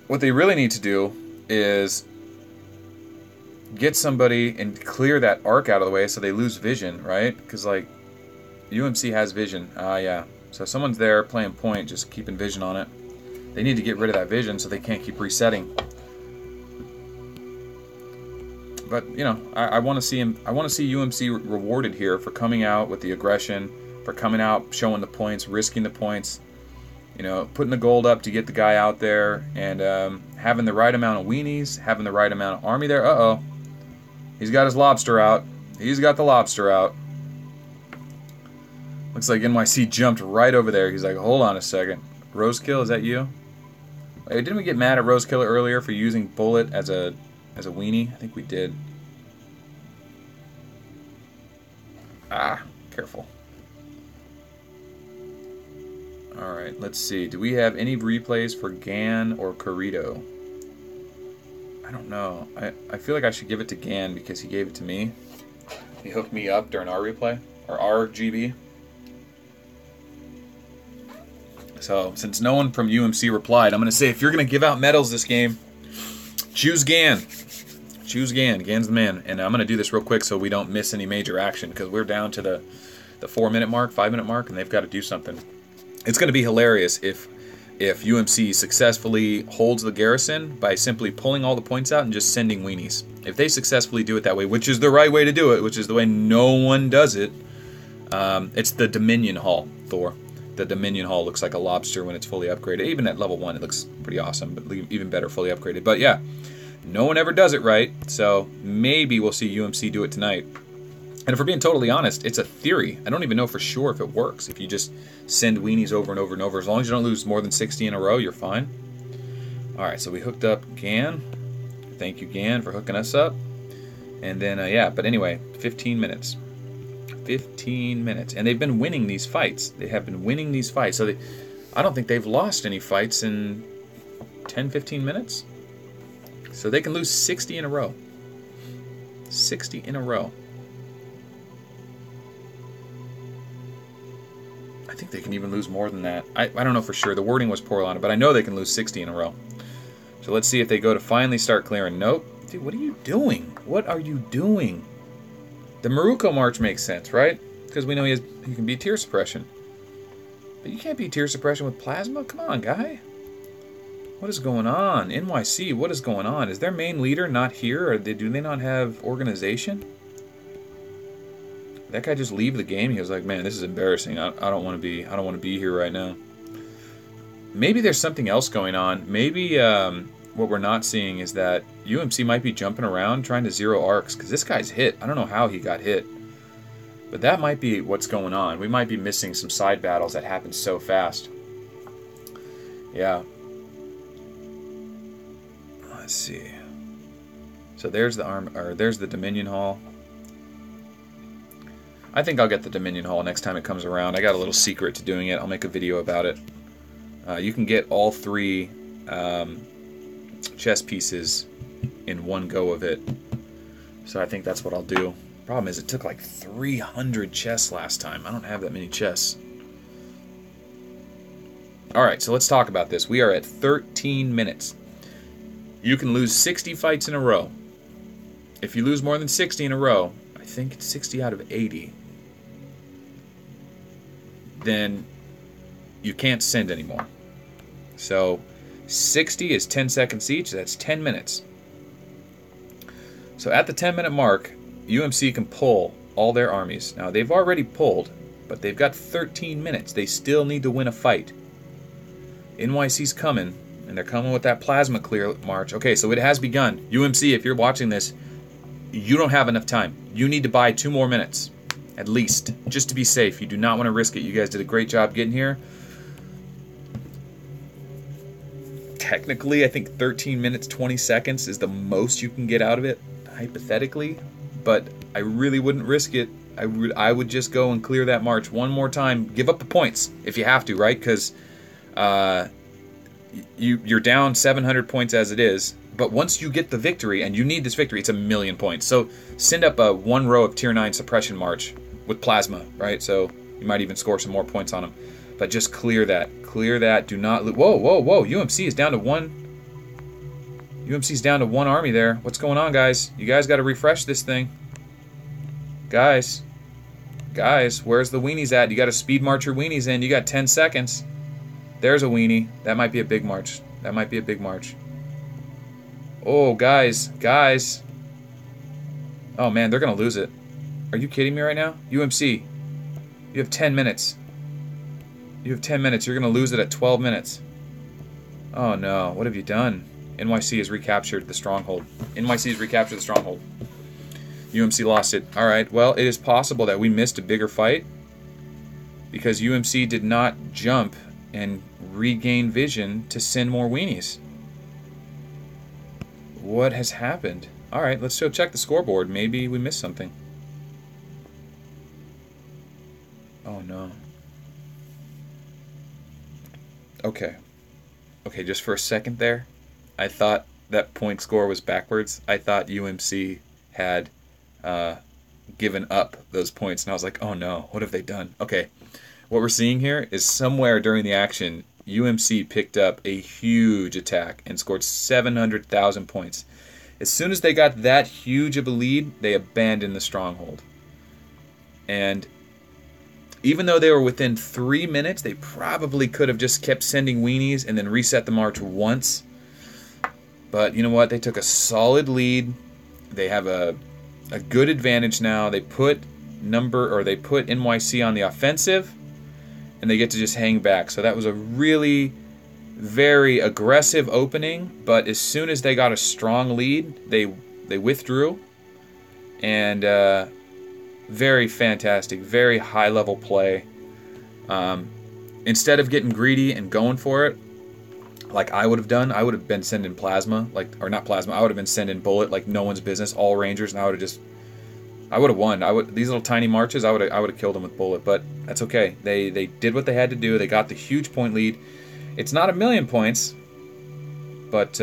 What they really need to do is get somebody and clear that arc out of the way so they lose vision, right? Because, like, UMC has vision. Yeah. So someone's there playing point, just keeping vision on it. They need to get rid of that vision so they can't keep resetting. But, you know, I want to see him. I want to see UMC rewarded here for coming out with the aggression, for coming out, showing the points, risking the points. You know, putting the gold up to get the guy out there, and having the right amount of weenies, having the right amount of army there. Uh-oh. He's got his lobster out. He's got the lobster out. Looks like NYC jumped right over there. He's like, hold on a second. Rosekill, is that you? Hey, didn't we get mad at Rosekiller earlier for using Bullet as a weenie? I think we did. Ah, careful. Alright, let's see. Do we have any replays for Gan or Corrido? I don't know. I feel like I should give it to Gan because he gave it to me. He hooked me up during our replay, or our GB. So, since no one from UMC replied, I'm going to say if you're going to give out medals this game, choose Gan. Choose Gan. Gan's the man. And I'm going to do this real quick so we don't miss any major action, because we're down to the 4-minute mark, 5-minute mark, and they've got to do something. It's going to be hilarious if UMC successfully holds the garrison by simply pulling all the points out and just sending weenies. If they successfully do it that way, which is the right way to do it, which is the way no one does it, it's the Dominion Hall, Thor. The Dominion Hall looks like a lobster when it's fully upgraded. Even at level 1, it looks pretty awesome, but even better fully upgraded. But yeah, no one ever does it right, so maybe we'll see UMC do it tonight. And if we're being totally honest, it's a theory. I don't even know for sure if it works. If you just send weenies over and over and over, as long as you don't lose more than 60 in a row, you're fine. Alright, so we hooked up Gan. Thank you, Gan, for hooking us up. And then, yeah, but anyway, 15 minutes. 15 minutes. And they've been winning these fights. They have been winning these fights. So I don't think they've lost any fights in 10, 15 minutes. So they can lose 60 in a row. 60 in a row. I think they can even lose more than that. I don't know for sure. The wording was poor on it, but I know they can lose 60 in a row. So let's see if they go to finally start clearing. Nope. Dude, what are you doing? What are you doing? The Maruko March makes sense, right? Because we know he can beat tier suppression. But you can't beat tier suppression with plasma? Come on, guy. What is going on? NYC, what is going on? Is their main leader not here? Or do they not have organization? That guy just leave the game. He was like, "Man, this is embarrassing. I don't want to be here right now." Maybe there's something else going on. Maybe what we're not seeing is that UMC might be jumping around trying to zero arcs, because this guy's hit. I don't know how he got hit, but that might be what's going on. We might be missing some side battles that happen so fast. Yeah. Let's see. So there's the Dominion Hall. I think I'll get the Dominion Hall next time it comes around. I got a little secret to doing it. I'll make a video about it. You can get all 3 chess pieces in one go of it. So I think that's what I'll do. Problem is, it took like 300 chess last time. I don't have that many chess. Alright, so let's talk about this. We are at 13 minutes. You can lose 60 fights in a row. If you lose more than 60 in a row, I think it's 60 out of 80. Then you can't send anymore. So 60 is 10 seconds each. That's 10 minutes. So at the 10-minute mark, UMC can pull all their armies. Now they've already pulled, but they've got 13 minutes. They still need to win a fight. NYC's coming, and they're coming with that plasma clear march. Okay, so it has begun. UMC, if you're watching this, you don't have enough time. You need to buy 2 more minutes. At least, just to be safe. You do not want to risk it. You guys did a great job getting here. Technically, I think 13 minutes, 20 seconds is the most you can get out of it, hypothetically. But I really wouldn't risk it. I would just go and clear that march one more time. Give up the points if you have to, right? Because you're down 700 points as it is. But once you get the victory, and you need this victory, it's 1,000,000 points. So send up a 1 row of tier 9 suppression march with plasma, right? So you might even score some more points on them. But just clear that. Clear that. Do not... Whoa, whoa, whoa. UMC is down to 1... UMC's down to 1 army there. What's going on, guys? You guys got to refresh this thing. Guys. Guys, where's the weenies at? You got to speed march your weenies in. You got 10 seconds. There's a weenie. That might be a big march. That might be a big march. Oh, guys. Guys. Oh, man, they're going to lose it. Are you kidding me right now? UMC, you have 10 minutes. You have 10 minutes. You're going to lose it at 12 minutes. Oh, no. What have you done? NYC has recaptured the stronghold. NYC has recaptured the stronghold. UMC lost it. All right. Well, it is possible that we missed a bigger fight because UMC did not jump and regain vision to send more weenies. What has happened? All right, let's go check the scoreboard. Maybe we missed something. Oh, no. Okay. Okay, just for a second there, I thought that point score was backwards. I thought UMC had given up those points, and I was like, oh no, what have they done? Okay, what we're seeing here is somewhere during the action, UMC picked up a huge attack and scored 700,000 points. As soon as they got that huge of a lead, they abandoned the stronghold. And even though they were within 3 minutes, they probably could have just kept sending weenies and then reset the march once. But you know what? They took a solid lead. They have a good advantage now. They put NYC on the offensive, and they get to just hang back. So that was a really very aggressive opening, but as soon as they got a strong lead, they withdrew, and very fantastic, very high level play. Instead of getting greedy and going for it, like I would have done, I would have been sending plasma, or not plasma. I would have been sending bullet like no one's business, all Rangers, and I would have won. These little tiny marches, I would have killed them with bullet, but that's okay. They did what they had to do. They got the huge point lead. It's not 1,000,000 points, but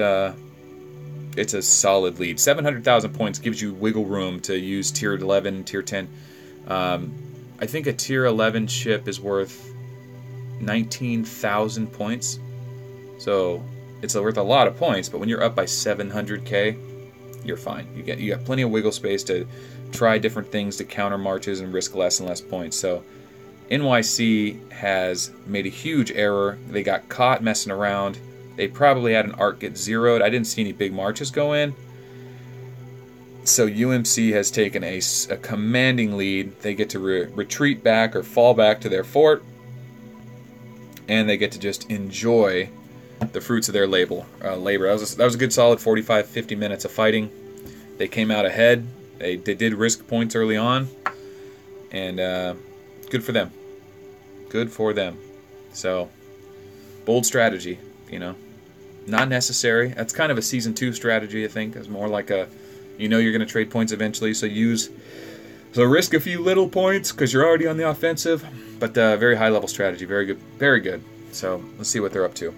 it's a solid lead. 700,000 points gives you wiggle room to use tier 11, tier 10. I think a tier 11 ship is worth 19,000 points. So it's worth a lot of points, but when you're up by 700k, you're fine. You got plenty of wiggle space to try different things to counter marches and risk less and less points. So NYC has made a huge error. They got caught messing around. They probably had an arc get zeroed. I didn't see any big marches go in. So UMC has taken a commanding lead. They get to retreat back or fall back to their fort, and they get to just enjoy the fruits of their labor. That was a good solid 45, 50 minutes of fighting. They came out ahead. They did risk points early on, and good for them. Good for them. So, bold strategy, Not necessary. That's kind of a Season 2 strategy, I think. It's more like you're going to trade points eventually, so risk a few little points because you're already on the offensive. But very high-level strategy. Very good. Very good. So, let's see what they're up to.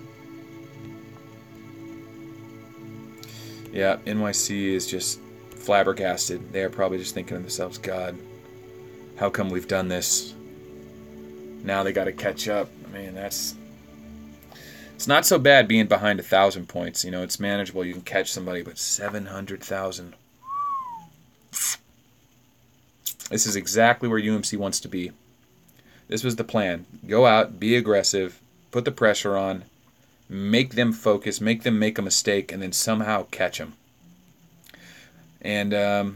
Yeah, NYC is just flabbergasted. They are probably just thinking to themselves, God, how come we've done this? Now they got to catch up. I mean, it's not so bad being behind 1,000 points. It's manageable. You can catch somebody, but 700,000. This is exactly where UMC wants to be. This was the plan. Go out, be aggressive, put the pressure on, make them focus, make them make a mistake, and then somehow catch them. And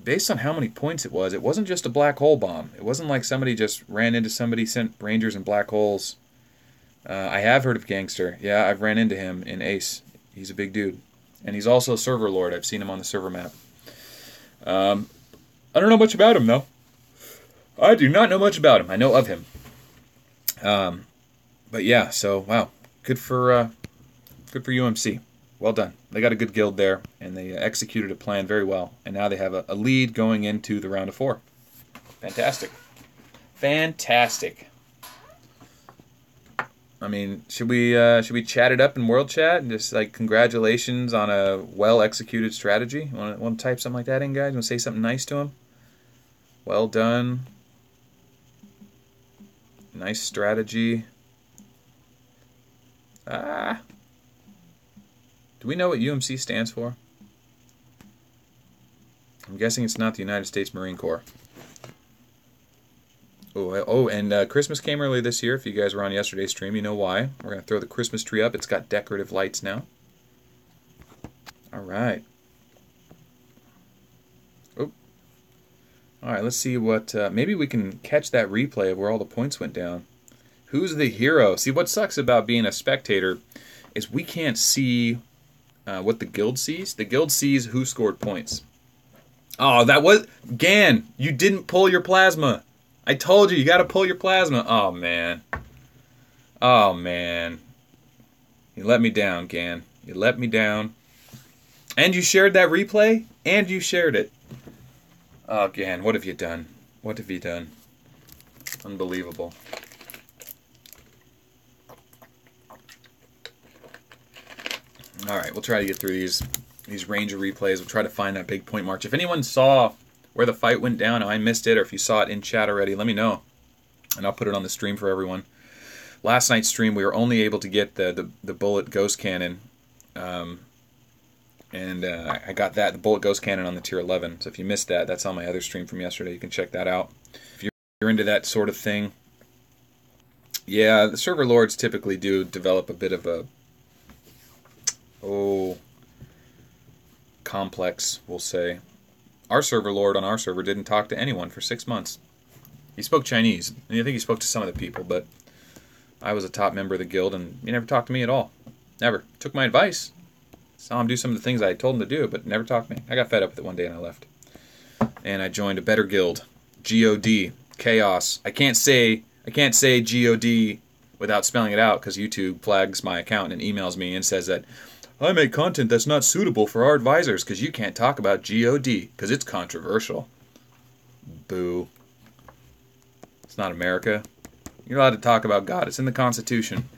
based on how many points it wasn't just a black hole bomb. It wasn't like somebody just ran into somebody, sent Rangers and black holes. I have heard of Gangster. Yeah, I've ran into him in Ace. He's a big dude. And he's also a server lord. I've seen him on the server map. I don't know much about him, though. I do not know much about him. I know of him. But yeah, so, wow. Good for UMC. Well done. They got a good guild there, and they executed a plan very well. And now they have a lead going into the round of 4. Fantastic. Fantastic. I mean, should we chat it up in World Chat and just like congratulations on a well-executed strategy? Want to type something like that in, guys? Want to say something nice to him? Well done. Nice strategy. Do we know what UMC stands for? I'm guessing it's not the United States Marine Corps. Oh, Oh, and Christmas came early this year. If you guys were on yesterday's stream, you know why. We're going to throw the Christmas tree up. It's got decorative lights now. All right. Oh. All right, let's see what... maybe we can catch that replay of where all the points went down. Who's the hero? See, what sucks about being a spectator is we can't see what the guild sees. The guild sees who scored points. Oh, that was... Gan, you didn't pull your plasma. I told you, you got to pull your plasma. Oh, man. Oh, man. You let me down, Gan. You let me down. And you shared that replay? And you shared it. Oh, Gan, what have you done? What have you done? Unbelievable. All right, we'll try to get through these Ranger replays. We'll try to find that big point march. If anyone saw where the fight went down, I missed it, or if you saw it in chat already, let me know, and I'll put it on the stream for everyone. Last night's stream, we were only able to get the bullet ghost cannon, and I got the bullet ghost cannon on the tier 11. So if you missed that, that's on my other stream from yesterday. You can check that out. If you're into that sort of thing, yeah, the server lords typically do develop a bit of a complex, we'll say. Our server lord on our server didn't talk to anyone for 6 months. He spoke Chinese, and I think he spoke to some of the people, but I was a top member of the guild, and he never talked to me at all. Never. Took my advice. Saw him do some of the things I told him to do, but never talked to me. I got fed up with it one day and I left. And I joined a better guild. GOD. Chaos. I can't say GOD without spelling it out, because YouTube flags my account and emails me and says that I make content that's not suitable for our advisors because you can't talk about GOD because it's controversial. Boo. It's not America. You're allowed to talk about God. It's in the Constitution.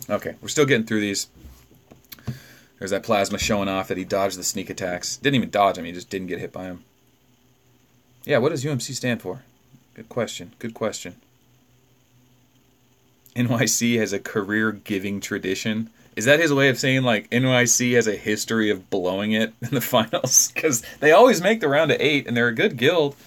Okay, we're still getting through these. There's that plasma showing off that he dodged the sneak attacks. Didn't even dodge him, he just didn't get hit by him. Yeah, what does UMC stand for? Good question. Good question. NYC has a career-giving tradition. Is that his way of saying, like, NYC has a history of blowing it in the finals? Because they always make the round of 8, and they're a good guild.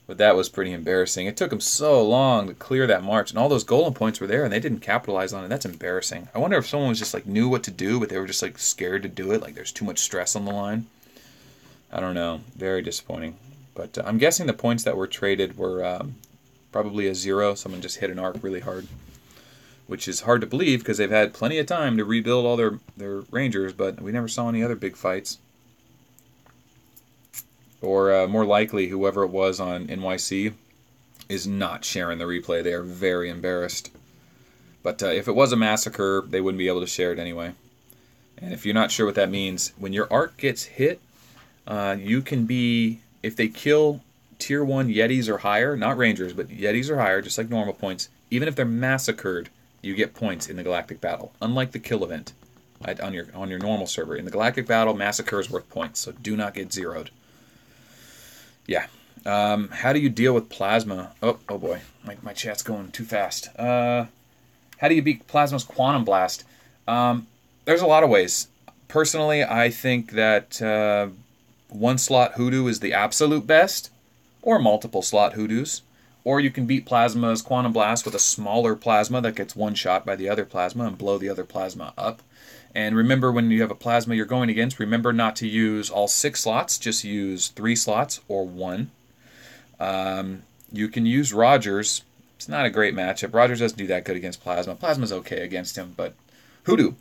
But that was pretty embarrassing. It took them so long to clear that march, and all those golden points were there, and they didn't capitalize on it. That's embarrassing. I wonder if someone was just, like, knew what to do, but they were just, like, scared to do it. Like, there's too much stress on the line. I don't know. Very disappointing. But I'm guessing the points that were traded were probably a 0. Someone just hit an arc really hard. Which is hard to believe because they've had plenty of time to rebuild all their Rangers, but we never saw any other big fights. Or more likely, whoever it was on NYC is not sharing the replay. They are very embarrassed. But if it was a massacre, they wouldn't be able to share it anyway. And if you're not sure what that means, when your arc gets hit, you can be, if they kill tier 1 Yetis or higher, not Rangers, but Yetis or higher, just like normal points, even if they're massacred, you get points in the Galactic Battle, unlike the kill event on your normal server. In the Galactic Battle, massacre is worth points, so do not get zeroed. Yeah. How do you deal with plasma? Oh boy, my chat's going too fast. How do you beat plasma's quantum blast? There's a lot of ways. Personally, I think that one slot hoodoo is the absolute best, or multiple slot hoodoos. Or you can beat Plasma's Quantum Blast with a smaller plasma that gets one shot by the other plasma and blow the other plasma up. And remember, when you have a plasma you're going against, remember not to use all 6 slots. Just use 3 slots or 1. You can use Rogers. It's not a great matchup. Rogers doesn't do that good against Plasma. Plasma's okay against him, but Hoodoo.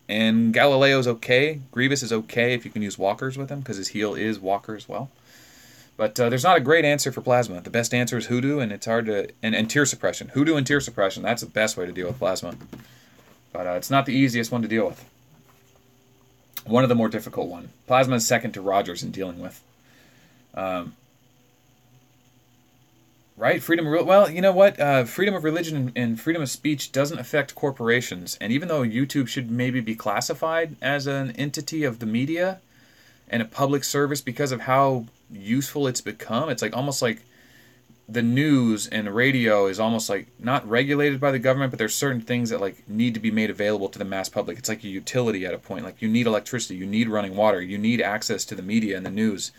And Galileo's okay. Grievous is okay if you can use Walkers with him, because his heal is Walker as well. But there's not a great answer for Plasma. The best answer is Hoodoo, and it's hard to... And Tear Suppression. Hoodoo and Tear Suppression, that's the best way to deal with Plasma. But it's not the easiest one to deal with. One of the more difficult one. Plasma is second to Rogers in dealing with. Right? Freedom of... Well, you know what? Freedom of religion and freedom of speech doesn't affect corporations. And even though YouTube should maybe be classified as an entity of the media and a public service because of how useful it's become, it's like almost like the news and radio is almost like not regulated by the government, but there's certain things that like need to be made available to the mass public. It's like a utility at a point. Like you need electricity, you need running water, you need access to the media and the news,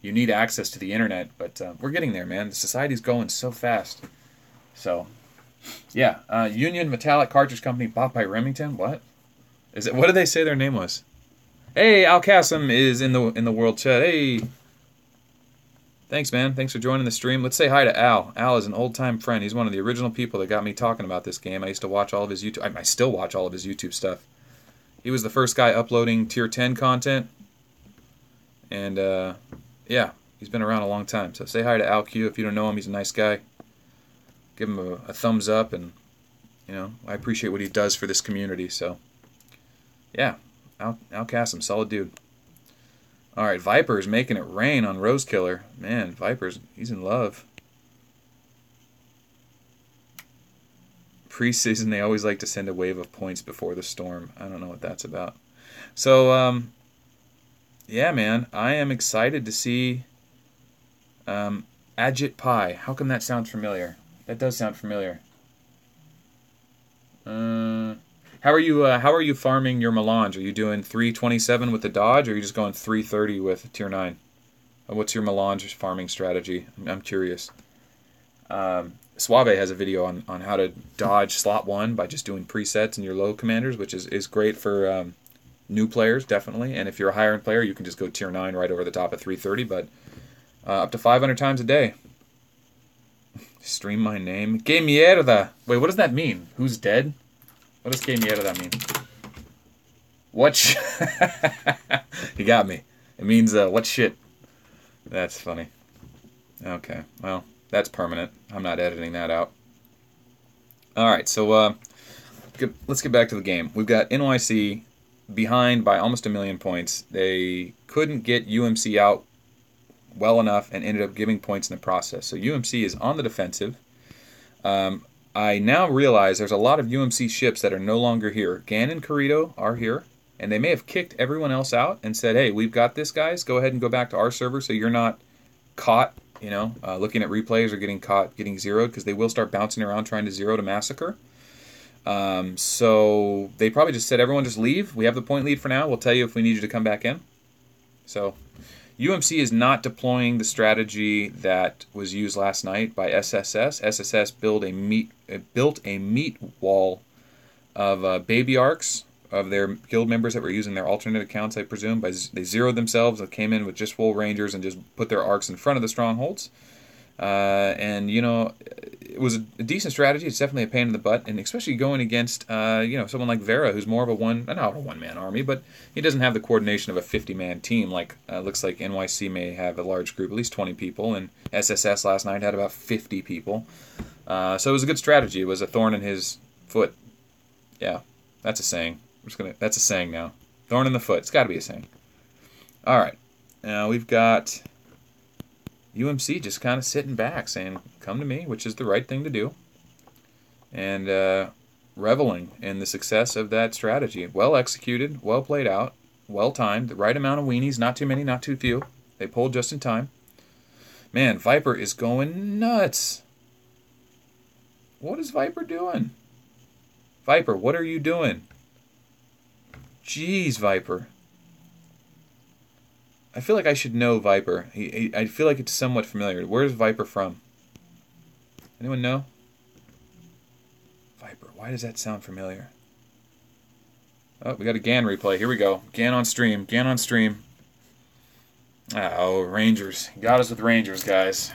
you need access to the internet. But we're getting there, man. The society's going so fast. So, yeah. Union Metallic Cartridge Company bought by Remington. What? Is it? What did they say their name was? Hey, Al Kassim is in the world chat. Hey. Thanks, man. Thanks for joining the stream. Let's say hi to Al. Al is an old-time friend. He's one of the original people that got me talking about this game. I used to watch all of his YouTube... I still watch all of his YouTube stuff. He was the first guy uploading Tier 10 content. And, yeah, he's been around a long time. So say hi to Al Q. If you don't know him, he's a nice guy. Give him a thumbs up. And, you know, I appreciate what he does for this community. So, yeah, Al Kassim, solid dude. Alright, Viper's making it rain on Rosekiller. Man, Viper's, he's in love. Preseason, they always like to send a wave of points before the storm. I don't know what that's about. So, yeah, man, I am excited to see Agit Pie. How come that sounds familiar? That does sound familiar. How are you farming your melange? Are you doing 327 with the dodge, or are you just going 330 with tier 9? What's your melange farming strategy? I'm curious. Suave has a video on how to dodge slot 1 by just doing presets in your low commanders, which is great for new players, definitely. And if you're a higher end player, you can just go tier 9 right over the top at 330, but up to 500 times a day. Stream my name. Que mierda! Wait, what does that mean? Who's dead? What does que mierda mean? What? You got me. It means, what shit? That's funny. Okay, well, that's permanent. I'm not editing that out. Alright, so, let's get back to the game. We've got NYC behind by almost 1 million points. They couldn't get UMC out well enough and ended up giving points in the process. So UMC is on the defensive. I now realize there's a lot of UMC ships that are no longer here. Gan and Corrido are here, and they may have kicked everyone else out and said, hey, we've got this, guys. Go ahead and go back to our server so you're not caught, you know, looking at replays or getting caught getting zeroed, because they will start bouncing around trying to zero to massacre. So they probably just said, everyone just leave. We have the point lead for now. We'll tell you if we need you to come back in. So UMC is not deploying the strategy that was used last night by SSS. SSS built a meat wall of baby arcs of their guild members that were using their alternate accounts, I presume. They zeroed themselves, they came in with just full rangers and just put their arcs in front of the strongholds. And, you know, it was a decent strategy. It's definitely a pain in the butt, and especially going against, you know, someone like Vera, who's more of not a one-man army, but he doesn't have the coordination of a 50-man team. Like, looks like NYC may have a large group, at least 20 people, and SSS last night had about 50 people. So it was a good strategy. It was a thorn in his foot. Yeah, that's a saying. That's a saying now. Thorn in the foot. It's got to be a saying. All right. Now we've got UMC just kind of sitting back saying, come to me, which is the right thing to do. And reveling in the success of that strategy. Well executed, well played out, well timed, the right amount of weenies, not too many, not too few. They pulled just in time. Man, Viper is going nuts. What is Viper doing? Viper, what are you doing? Jeez, Viper. I feel like I should know Viper. I feel like it's somewhat familiar. Where's Viper from? Anyone know? Viper. Why does that sound familiar? Oh, we got a Gan replay. Here we go. Gan on stream. Gan on stream. Oh, Rangers. Got us with Rangers, guys.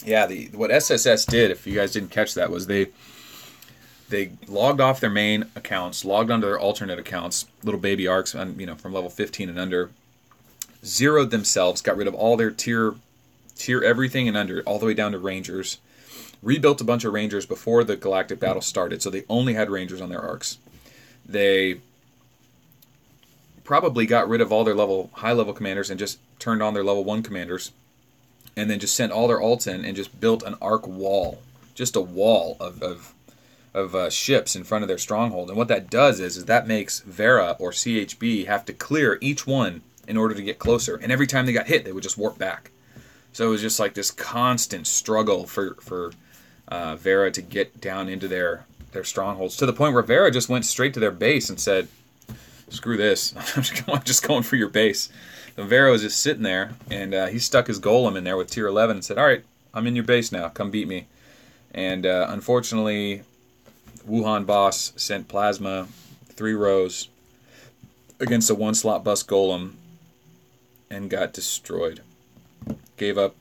Yeah, what SSS did, if you guys didn't catch that, was they logged off their main accounts, logged onto their alternate accounts, little baby arcs, you know, from level 15 and under, zeroed themselves, got rid of all their tier everything and under, all the way down to Rangers, rebuilt a bunch of Rangers before the Galactic Battle started, so they only had Rangers on their arcs. They probably got rid of all their high-level commanders and just turned on their level 1 commanders, and then just sent all their alts in and just built an arc wall, just a wall of ships in front of their stronghold. And what that does is that makes Vera or CHB have to clear each one in order to get closer. And every time they got hit, they would just warp back. So it was just like this constant struggle for Vera to get down into their strongholds, to the point where Vera just went straight to their base and said, screw this, I'm just going for your base. Vero was just sitting there, and he stuck his golem in there with tier 11 and said, all right, I'm in your base now. Come beat me. And unfortunately, Wuhan boss sent Plasma 3 rows against a 1-slot bus golem and got destroyed. Gave up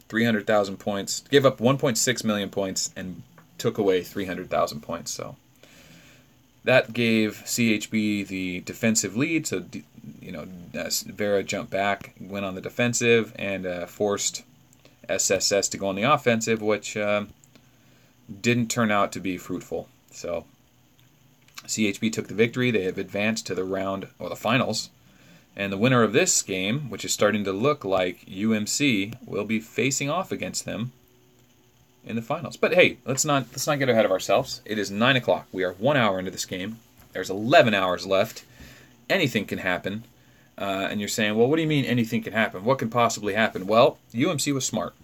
300,000 points, gave up 1.6 million points, and took away 300,000 points. So that gave CHB the defensive lead. So, Vera jumped back, went on the defensive, and forced SSS to go on the offensive, which didn't turn out to be fruitful. So CHB took the victory. They have advanced to the finals. And the winner of this game, which is starting to look like UMC, will be facing off against them in the finals. But hey, let's not get ahead of ourselves. It is 9 o'clock. We are 1 hour into this game. There's 11 hours left. Anything can happen. And you're saying, well, what do you mean anything can happen? What can possibly happen? Well, UMC was smart.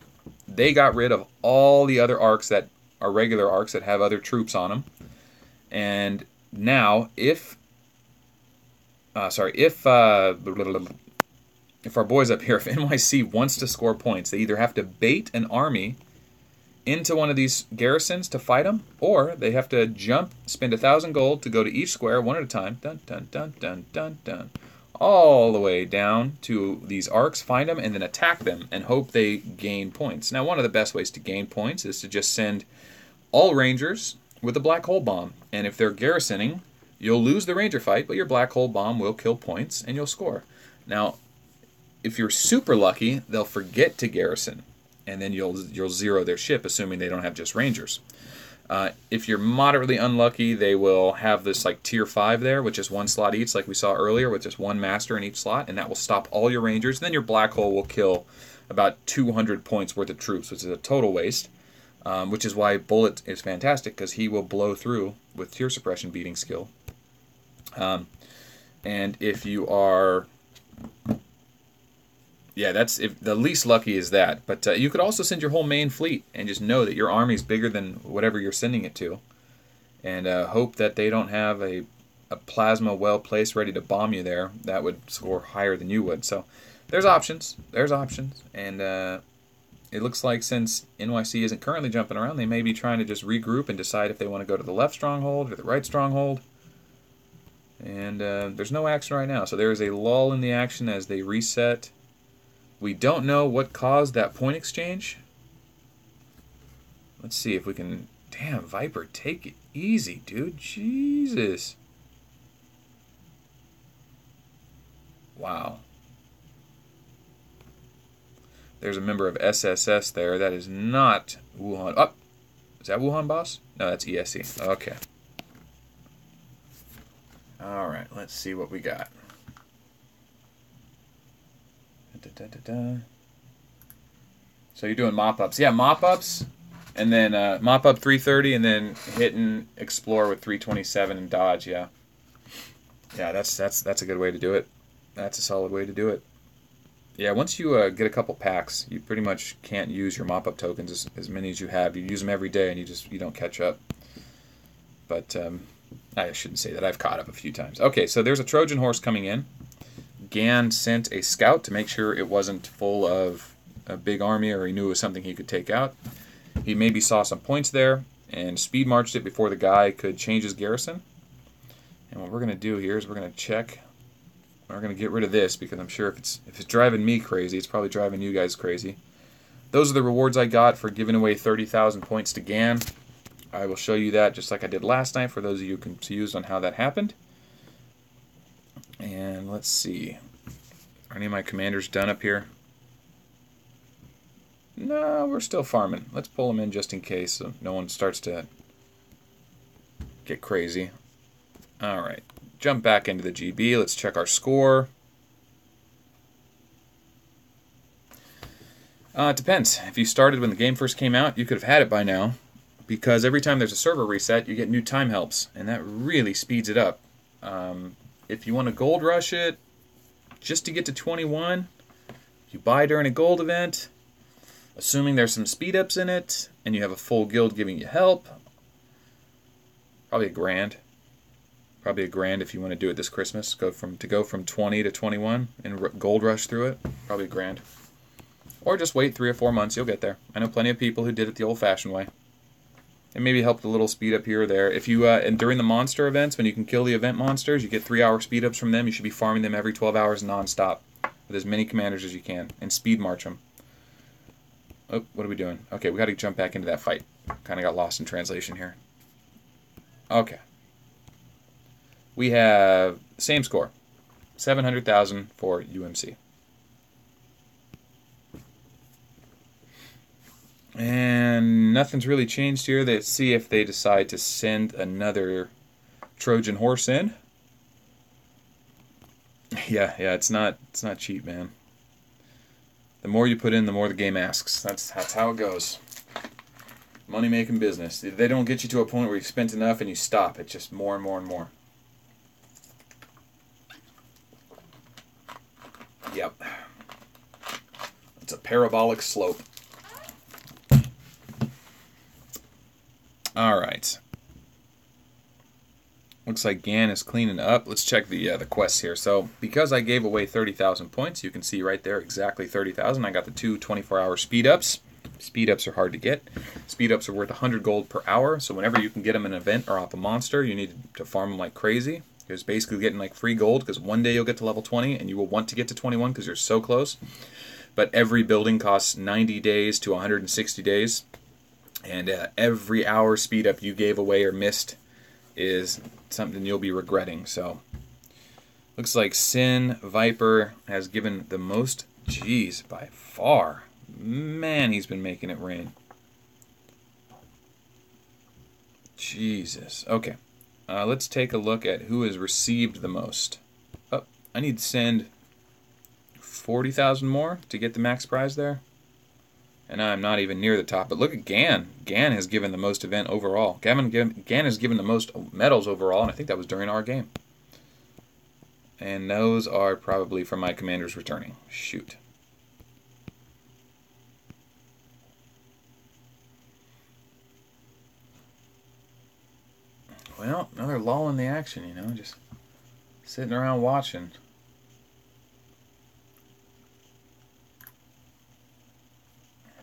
They got rid of all the other arcs that are regular arcs that have other troops on them. And now, if our boys up here, if NYC wants to score points, they either have to bait an army into one of these garrisons to fight them, or they have to jump, spend 1,000 gold to go to each square one at a time, dun dun dun dun dun dun, all the way down to these arcs, find them, and then attack them and hope they gain points. Now, one of the best ways to gain points is to just send all rangers with a black hole bomb, and if they're garrisoning, you'll lose the ranger fight, but your black hole bomb will kill points, and you'll score. Now, if you're super lucky, they'll forget to garrison, and then you'll zero their ship, assuming they don't have just rangers. If you're moderately unlucky, they will have this like tier 5 there, which is 1 slot each, like we saw earlier, with just 1 master in each slot, and that will stop all your rangers. And then your black hole will kill about 200 points worth of troops, which is a total waste. Which is why Bullet is fantastic, because he will blow through with tier suppression beating skill. And if you are, that's if the least lucky is that. But you could also send your whole main fleet and just know that your army is bigger than whatever you're sending it to, and hope that they don't have a plasma well placed ready to bomb you there. That would score higher than you would. So there's options. And it looks like since NYC isn't currently jumping around, they may be trying to just regroup and decide if they want to go to the left stronghold or the right stronghold. And there's no action right now, so there is a lull in the action as they reset. We don't know what caused that point exchange. Let's see if we can... Damn, Viper, take it easy, dude. Jesus. Wow. There's a member of SSS there. That is not Wuhan. Oh, is that Wuhan boss? No, that's ESC. Okay. All right, let's see what we got. So you're doing mop-ups. Yeah, mop-ups, and then mop-up 330, and then hit and explore with 327 and dodge, yeah. Yeah, that's a good way to do it. That's a solid way to do it. Yeah, once you get a couple packs, you pretty much can't use your mop-up tokens as many as you have. You use them every day, and you don't catch up. But I shouldn't say that. I've caught up a few times. Okay, so there's a Trojan horse coming in. Gan sent a scout to make sure it wasn't full of a big army, or he knew it was something he could take out. He maybe saw some points there and speed marched it before the guy could change his garrison. And what we're going to do here is we're going to check. We're going to get rid of this, because I'm sure if it's driving me crazy, it's probably driving you guys crazy. Those are the rewards I got for giving away 30,000 points to Gan. I will show you that just like I did last night for those of you confused on how that happened. And let's see. Are any of my commanders done up here? No, we're still farming. Let's pull them in just in case so no one starts to get crazy. All right. Jump back into the GB. Let's check our score. It depends. If you started when the game first came out, you could have had it by now, because every time there's a server reset, you get new time helps, and that really speeds it up. If you want to gold rush it just to get to 21, you buy during a gold event, assuming there's some speed ups in it, and you have a full guild giving you help, probably $1,000. Probably $1,000 if you want to do it this Christmas. Go from 20 to 21 and gold rush through it. Probably $1,000. Or just wait 3 or 4 months. You'll get there. I know plenty of people who did it the old-fashioned way. And maybe helped a little speed up here or there. If you and during the monster events, when you can kill the event monsters, you get 3-hour speed ups from them. You should be farming them every 12 hours non-stop with as many commanders as you can and speed march them. Oh, what are we doing? Okay, we got to jump back into that fight. Kind of got lost in translation here. Okay. We have same score, 700,000 for UMC. And nothing's really changed here. Let's see if they decide to send another Trojan horse in. Yeah, it's not cheap, man. The more you put in, the more the game asks. That's how it goes. Money-making business. They don't get you to a point where you've spent enough and you stop. It's just more and more and more. Yep. It's a parabolic slope. Alright. Looks like Gan is cleaning up. Let's check the quests here. So, because I gave away 30,000 points, you can see right there exactly 30,000. I got the 2 24-hour speed-ups. Speed-ups are hard to get. Speed-ups are worth 100 gold per hour, so whenever you can get them in an event or off a monster, you need to farm them like crazy. It's basically getting like free gold, because one day you'll get to level 20, and you will want to get to 21 because you're so close. But every building costs 90 days to 160 days. And every hour speed up you gave away or missed is something you'll be regretting. So, looks like Sin Viper has given the most. Jeez, by far. Man, he's been making it rain. Jesus. Okay. Let's take a look at who has received the most. Oh, I need to send 40,000 more to get the max prize there. And I'm not even near the top. But look at Gan. Gan has given the most event overall. Gan has given the most medals overall, and I think that was during our game. And those are probably from my commanders returning. Shoot. Well, another lull in the action, you know, just sitting around watching.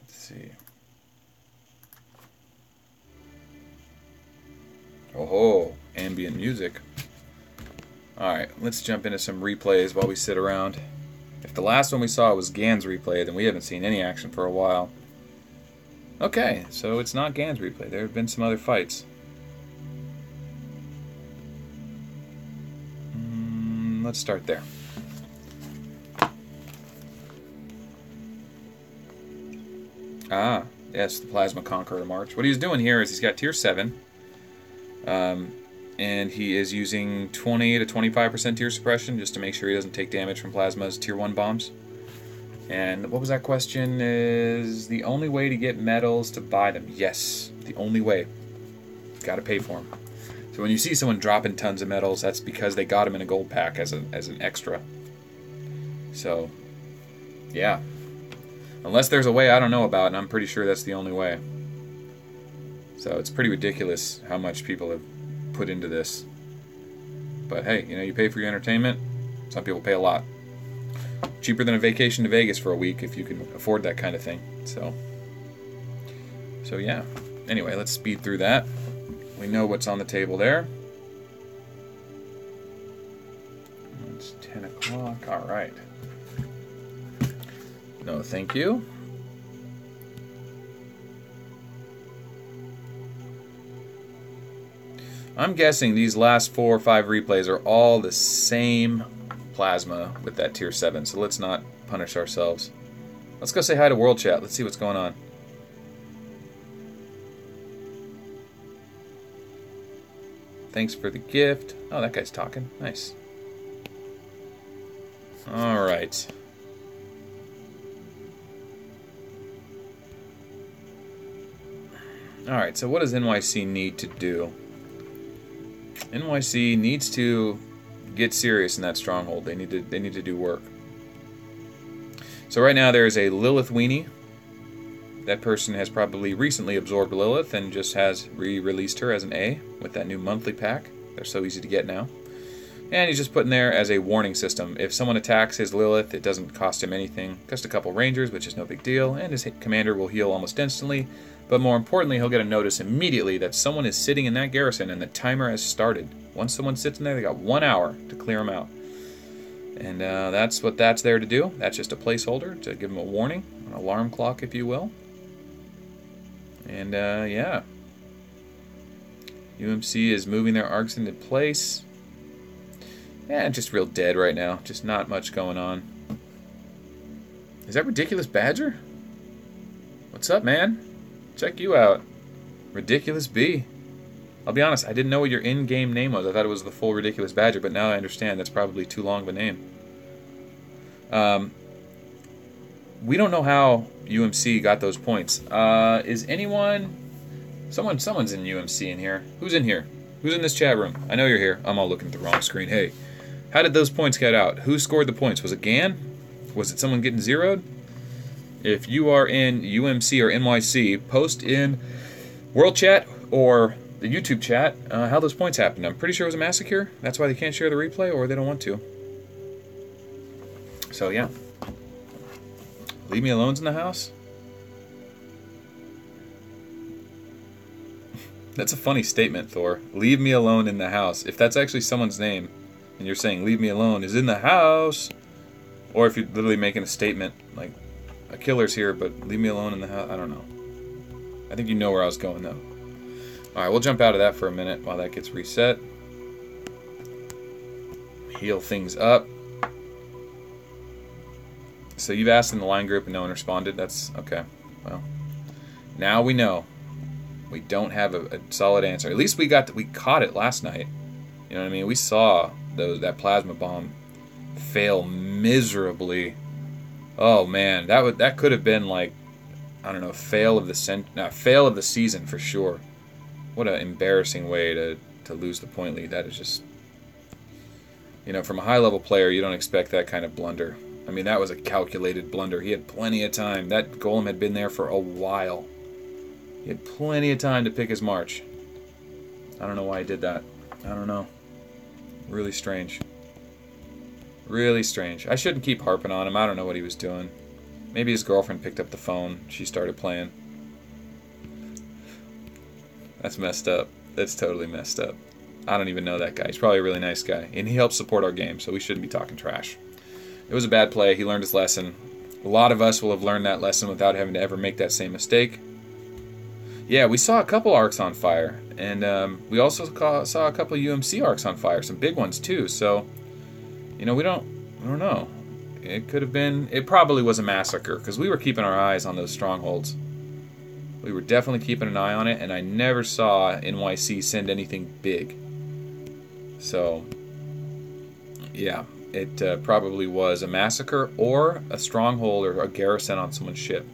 See. Oh, ambient music. Alright, let's jump into some replays while we sit around. If the last one we saw was Gan's replay, then we haven't seen any action for a while. Okay, so it's not Gan's replay. There have been some other fights. Let's start there. Ah, yes, the Plasma Conqueror March. What he's doing here is he's got tier 7, and he is using 20 to 25% tier suppression just to make sure he doesn't take damage from Plasma's tier 1 bombs. And what was that question? Is the only way to get medals to buy them? Yes, the only way. Got to pay for them. So when you see someone dropping tons of medals, that's because they got them in a gold pack as an extra. So, yeah. Unless there's a way I don't know about, and I'm pretty sure that's the only way. So it's pretty ridiculous how much people have put into this. But hey, you know, you pay for your entertainment. Some people pay a lot. Cheaper than a vacation to Vegas for a week if you can afford that kind of thing. So yeah. Anyway, let's speed through that. We know what's on the table there. It's 10 o'clock. All right. No, thank you. I'm guessing these last 4 or 5 replays are all the same Plasma with that tier 7, so let's not punish ourselves. Let's go say hi to World Chat. Let's see what's going on. Thanks for the gift. Oh, that guy's talking. Nice. All right. Alright, so what does NYC need to do? NYC needs to get serious in that stronghold. They need to do work. So right now there is a Lilith weenie. That person has probably recently absorbed Lilith and just has re-released her as an A with that new monthly pack. They're so easy to get now. And he's just putting there as a warning system. If someone attacks his Lilith, it doesn't cost him anything. Just a couple Rangers, which is no big deal. And his commander will heal almost instantly. But more importantly, he'll get a notice immediately that someone is sitting in that garrison and the timer has started. Once someone's sitting there, they got 1 hour to clear them out. And that's what that's there to do. That's just a placeholder to give them a warning, an alarm clock, if you will. And yeah. UMC is moving their arcs into place. Yeah, just real dead right now. Just not much going on. Is that RidiculousBadger? What's up, man? Check you out. Ridiculous B. I'll be honest, I didn't know what your in-game name was. I thought it was the full RidiculousBadger, but now I understand that's probably too long of a name. We don't know how UMC got those points. Is anyone... Someone's in UMC in here. Who's in here? Who's in this chat room? I know you're here. I'm all looking at the wrong screen. Hey, how did those points get out? Who scored the points? Was it Gan? Was it someone getting zeroed? If you are in UMC or NYC, post in World Chat or the YouTube chat how those points happened. I'm pretty sure it was a massacre. That's why they can't share the replay, or they don't want to. So yeah. Leave me alone's in the house? That's a funny statement, Thor. Leave me alone in the house. If that's actually someone's name, and you're saying leave me alone is in the house, or if you're literally making a statement like a killer's here, but leave me alone in the house, I don't know. I think you know where I was going though. Alright, we'll jump out of that for a minute while that gets reset. Heal things up. So you've asked in the line group and no one responded. That's okay. Well, now we know. We don't have a solid answer. At least we caught it last night. You know what I mean? We saw that plasma bomb fail miserably. Oh man, that could have been like, I don't know, fail of the season for sure. What an embarrassing way to lose the point lead. That is just, you know, from a high level player, you don't expect that kind of blunder. I mean, that was a calculated blunder. He had plenty of time. That golem had been there for a while. He had plenty of time to pick his march. I don't know why he did that. I don't know. Really strange. Really strange. I shouldn't keep harping on him. I don't know what he was doing. Maybe his girlfriend picked up the phone. She started playing. That's messed up. That's totally messed up. I don't even know that guy. He's probably a really nice guy. And he helps support our game, so we shouldn't be talking trash. It was a bad play. He learned his lesson. A lot of us will have learned that lesson without having to ever make that same mistake. Yeah, we saw a couple arcs on fire, and we also saw a couple UMC arcs on fire, some big ones too. So, you know, I don't know. It could have been. It probably was a massacre because we were keeping our eyes on those strongholds. We were definitely keeping an eye on it, and I never saw NYC send anything big. So, yeah, it probably was a massacre or a stronghold or a garrison on someone's ship.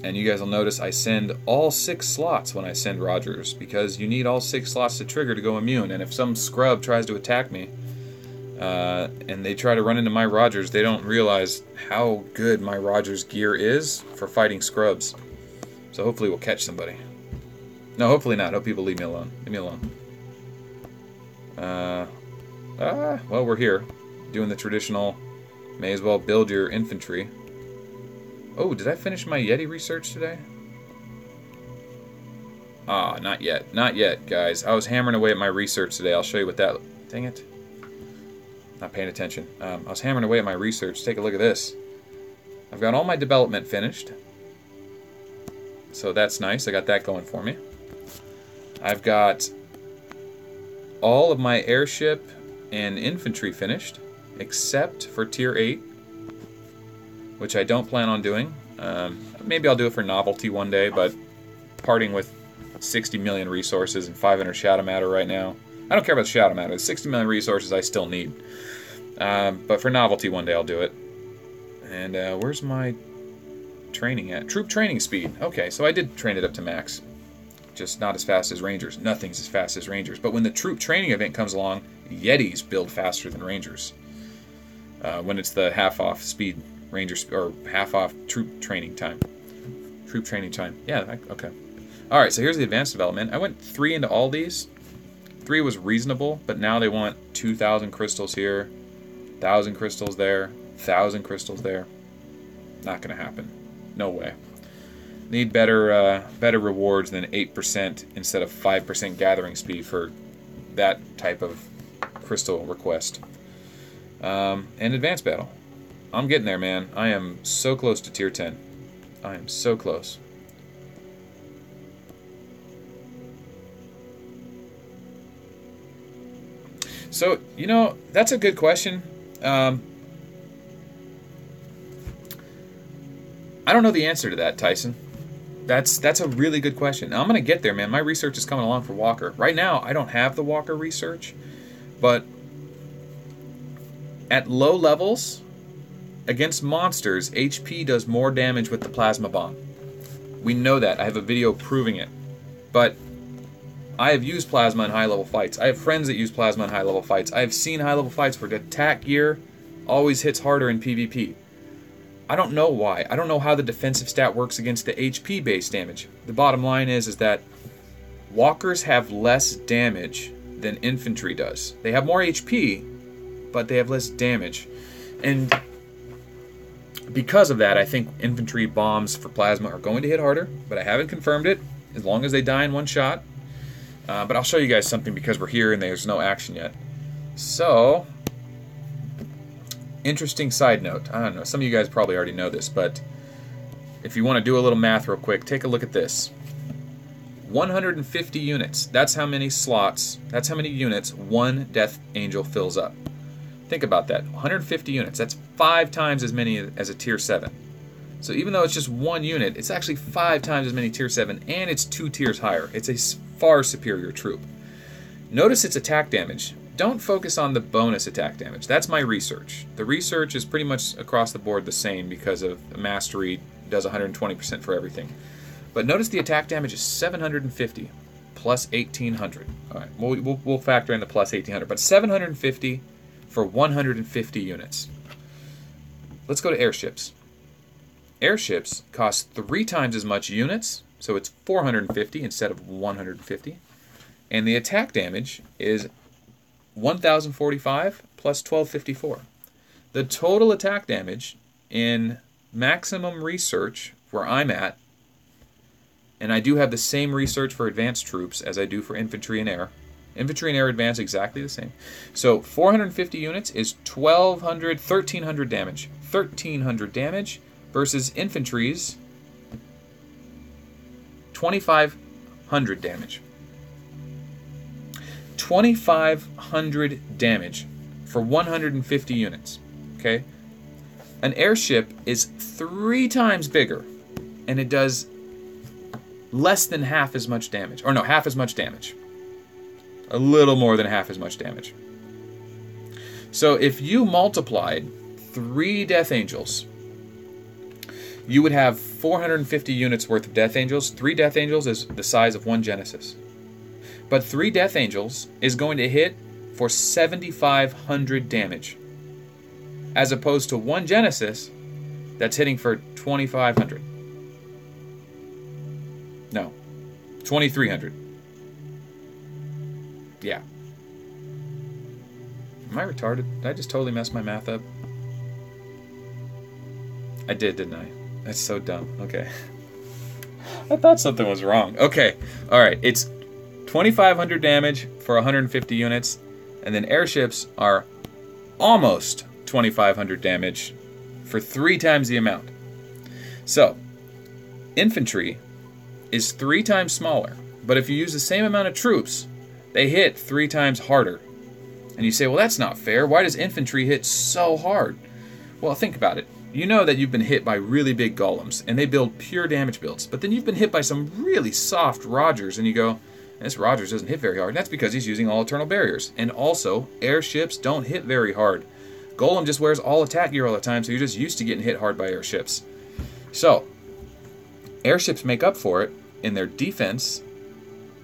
And you guys will notice I send all 6 slots when I send Rogers, because you need all 6 slots to trigger to go immune. And if some scrub tries to attack me, and they try to run into my Rogers, they don't realize how good my Rogers gear is for fighting scrubs. So hopefully we'll catch somebody. No, hopefully not. Hope people leave me alone. Leave me alone. Well, we're here. Doing the traditional, may as well build your infantry. Oh, did I finish my Yeti research today? Ah, not yet. Not yet, guys. I was hammering away at my research today. I'll show you what that... Dang it. Not paying attention. I was hammering away at my research. Take a look at this. I've got all my development finished. So that's nice. I got that going for me. I've got all of my airship and infantry finished, except for Tier 8. Which I don't plan on doing. Maybe I'll do it for novelty one day, but parting with 60 million resources and 500 shadow matter right now. I don't care about the shadow matter. The 60 million resources I still need. But for novelty one day I'll do it. And where's my training at? Troop training speed. Okay, so I did train it up to max. Just not as fast as Rangers. Nothing's as fast as Rangers. But when the troop training event comes along, Yetis build faster than Rangers. When it's the half-off speed Rangers, or half-off troop training time. Troop training time. Yeah, okay. Alright, so here's the advanced development. I went 3 into all these. 3 was reasonable, but now they want 2,000 crystals here, 1,000 crystals there, 1,000 crystals there. Not going to happen. No way. Need better rewards than 8% instead of 5% gathering speed for that type of crystal request. And advanced battle. I'm getting there, man. I am so close to tier 10. I am so close. So, you know, that's a good question. I don't know the answer to that, Tyson. That's a really good question. I'm going to get there, man. My research is coming along for Walker. Right now, I don't have the Walker research, but at low levels, against monsters, HP does more damage with the Plasma Bomb. We know that. I have a video proving it. But I have used Plasma in high-level fights. I have friends that use Plasma in high-level fights. I have seen high-level fights where the attack gear always hits harder in PvP. I don't know why. I don't know how the defensive stat works against the HP-based damage. The bottom line is that walkers have less damage than infantry does. They have more HP, but they have less damage. And because of that, I think infantry bombs for plasma are going to hit harder, but I haven't confirmed it, as long as they die in one shot. But I'll show you guys something because we're here and there's no action yet. So, interesting side note. I don't know, some of you guys probably already know this, but if you want to do a little math real quick, take a look at this. 150 units. That's how many slots, that's how many units one Death Angel fills up. Think about that. 150 units. That's 5 times as many as a tier 7. So even though it's just 1 unit, it's actually 5 times as many tier 7, and it's 2 tiers higher. It's a far superior troop. Notice its attack damage. Don't focus on the bonus attack damage. That's my research. The research is pretty much across the board the same because of Mastery does 120% for everything. But notice the attack damage is 750 plus 1,800. All right, we'll factor in the plus 1,800, but 750 for 150 units. Let's go to airships. Airships cost 3 times as much units, so it's 450 instead of 150. And the attack damage is 1,045 plus 1,254. The total attack damage in maximum research, where I'm at, and I do have the same research for advanced troops as I do for infantry and air. Infantry and air advance exactly the same. So 450 units is 1,300 damage. 1,300 damage versus infantry's 2,500 damage. 2,500 damage for 150 units. Okay? An airship is 3 times bigger, and it does less than half as much damage. Or no, half as much damage. A little more than half as much damage. So if you multiplied 3 Death Angels, you would have 450 units worth of Death Angels. 3 Death Angels is the size of 1 Genesis. But 3 Death Angels is going to hit for 7,500 damage. As opposed to 1 Genesis that's hitting for 2,500. No, 2,300. Yeah. Am I retarded? Did I just totally mess my math up? I did, didn't I? That's so dumb. Okay. I thought something was wrong. Okay. Alright. It's 2,500 damage for 150 units. And then airships are almost 2,500 damage for 3 times the amount. So, infantry is 3 times smaller. But if you use the same amount of troops, they hit 3 times harder. And you say, well, that's not fair. Why does infantry hit so hard? Well, think about it. You know that you've been hit by really big golems, and they build pure damage builds. But then you've been hit by some really soft Rogers, and you go, this Rogers doesn't hit very hard. And that's because he's using all eternal barriers. And also, airships don't hit very hard. Golem just wears all attack gear all the time, so you're just used to getting hit hard by airships. So, airships make up for it in their defense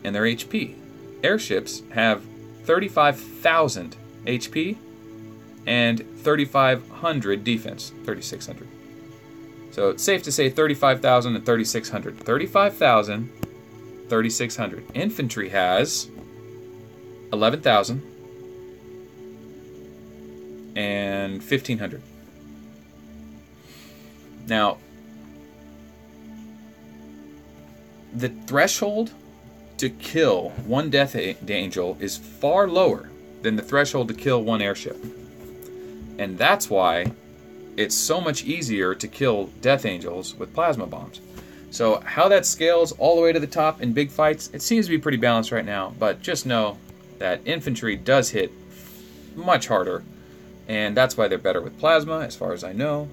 and their HP. Airships have 35,000 HP and 3,500 defense, 3,600. So it's safe to say 35,000 and 3,600. 35,000, 3,600. Infantry has 11,000, and 1,500. Now, the threshold to kill one Death Angel is far lower than the threshold to kill one airship. And that's why it's so much easier to kill Death Angels with plasma bombs. So how that scales all the way to the top in big fights, it seems to be pretty balanced right now, but just know that infantry does hit much harder, and that's why they're better with plasma, as far as I know.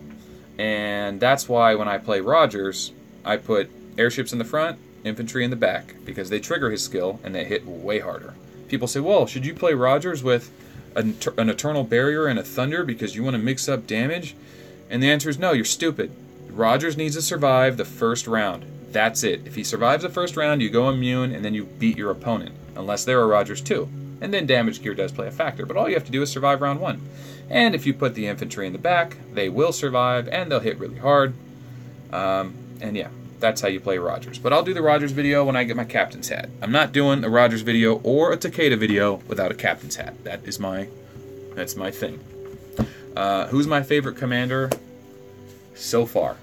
And that's why when I play Rogers, I put airships in the front, infantry in the back, because they trigger his skill and they hit way harder. People say, well, should you play Rogers with an Eternal Barrier and a Thunder because you want to mix up damage? And the answer is no, you're stupid. Rogers needs to survive the first round. That's it. If he survives the first round, you go immune and then you beat your opponent, unless they're a Rogers 2. And then damage gear does play a factor, but all you have to do is survive round 1. And if you put the infantry in the back, they will survive and they'll hit really hard. And yeah, that's how you play Rogers. But I'll do the Rogers video when I get my captain's hat. I'm not doing a Rogers video or a Takeda video without a captain's hat. That's my thing. Who's my favorite commander so far?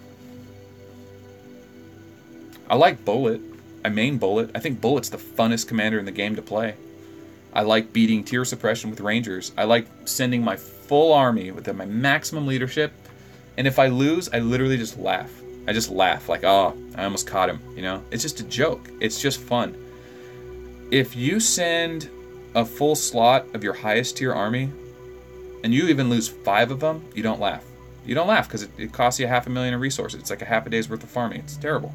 I like Bullet. I main Bullet. I think Bullet's the funnest commander in the game to play. I like beating tier suppression with Rangers. I like sending my full army with my maximum leadership. And if I lose, I literally just laugh. I just laugh like, oh, I almost caught him, you know? It's just a joke. It's just fun. If you send a full slot of your highest tier army, and you even lose 5 of them, you don't laugh. You don't laugh because it costs you $500,000 in resources. It's like a half a day's worth of farming. It's terrible.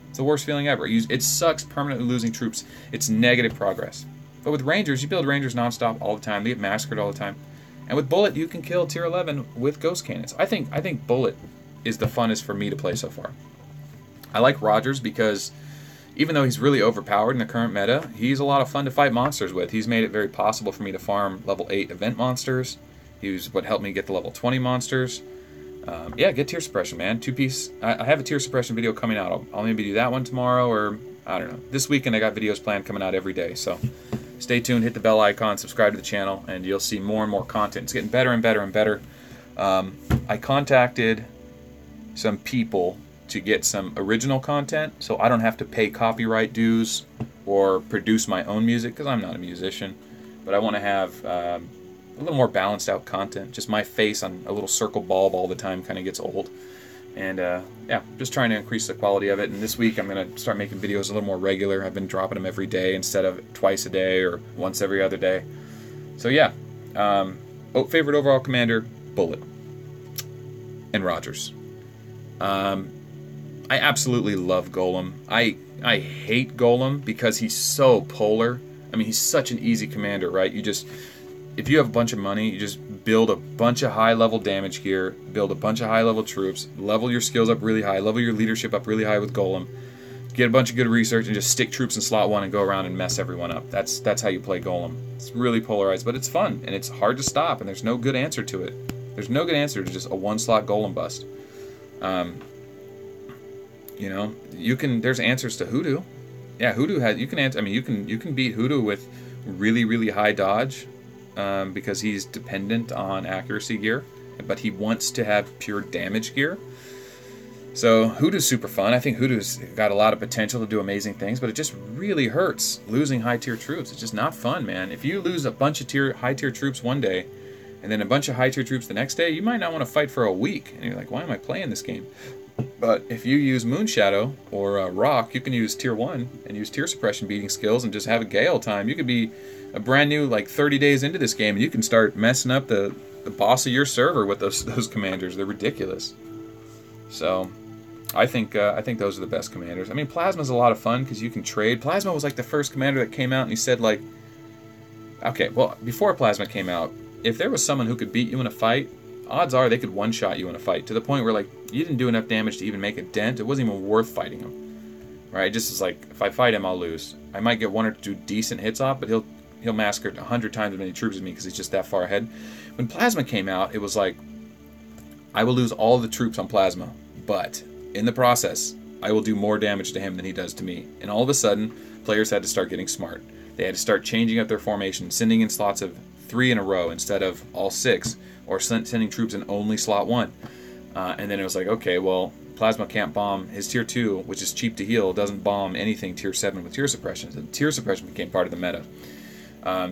It's the worst feeling ever. It sucks permanently losing troops. It's negative progress. But with Rangers, you build Rangers nonstop all the time. They get massacred all the time. And with Bullet, you can kill tier 11 with ghost cannons. I think Bullet is the funnest for me to play so far. I like Rogers because even though he's really overpowered in the current meta, he's a lot of fun to fight monsters with. He's made it very possible for me to farm level 8 event monsters. He was what helped me get the level 20 monsters. Yeah, get tier suppression, man. 2-piece. I have a tier suppression video coming out. I'll maybe do that one tomorrow, or I don't know. This weekend I got videos planned coming out every day, so stay tuned, hit the bell icon, subscribe to the channel, and you'll see more and more content. It's getting better and better and better. I contacted some people to get some original content, so I don't have to pay copyright dues or produce my own music, because I'm not a musician. But I want to have a little more balanced out content. Just my face on a little circle bulb all the time kind of gets old. And yeah, just trying to increase the quality of it. And this week I'm going to start making videos a little more regular. I've been dropping them every day instead of twice a day or once every other day. So yeah, favorite overall commander, Bullet and Rogers. I absolutely love Golem. I hate Golem because he's so polar. I mean, he's such an easy commander, right? If you have a bunch of money, you just build a bunch of high-level damage gear, build a bunch of high-level troops, level your skills up really high, level your leadership up really high with Golem, get a bunch of good research, and just stick troops in slot 1 and go around and mess everyone up. That's how you play Golem. It's really polarized, but it's fun, and it's hard to stop, and there's no good answer to it. There's no good answer to just a one-slot Golem bust. You know, there's answers to Hoodoo. Yeah, Hoodoo has, you can beat Hoodoo with really, really high dodge, because he's dependent on accuracy gear, but he wants to have pure damage gear. So Hoodoo's super fun. I think Hoodoo's got a lot of potential to do amazing things, but it just really hurts losing high-tier troops. It's just not fun, man. If you lose a bunch of high-tier troops one day, and then a bunch of high-tier troops the next day, you might not want to fight for a week. And you're like, why am I playing this game? But if you use Moonshadow or Rock, you can use tier 1 and use tier suppression beating skills and just have a gale time. You could be a brand new, like 30 days into this game, and you can start messing up the boss of your server with those commanders. They're ridiculous. So I think those are the best commanders. I mean, Plasma's a lot of fun because you can trade. Plasma was like the first commander that came out, and he said, like, okay, well, before Plasma came out, if there was someone who could beat you in a fight, odds are they could one-shot you in a fight, to the point where, like, you didn't do enough damage to even make a dent. It wasn't even worth fighting him. Right? Just as, like, if I fight him, I'll lose. I might get 1 or 2 decent hits off, but he'll massacre 100 times as many troops as me because he's just that far ahead. When Plasma came out, it was like, I will lose all the troops on Plasma, but in the process, I will do more damage to him than he does to me. And all of a sudden, players had to start getting smart. They had to start changing up their formation, sending in slots of 3 in a row instead of all 6, or sending troops in only slot 1. And then it was like, okay, well, Plasma can't bomb his tier 2, which is cheap to heal, doesn't bomb anything tier 7 with tier suppression. So tier suppression became part of the meta.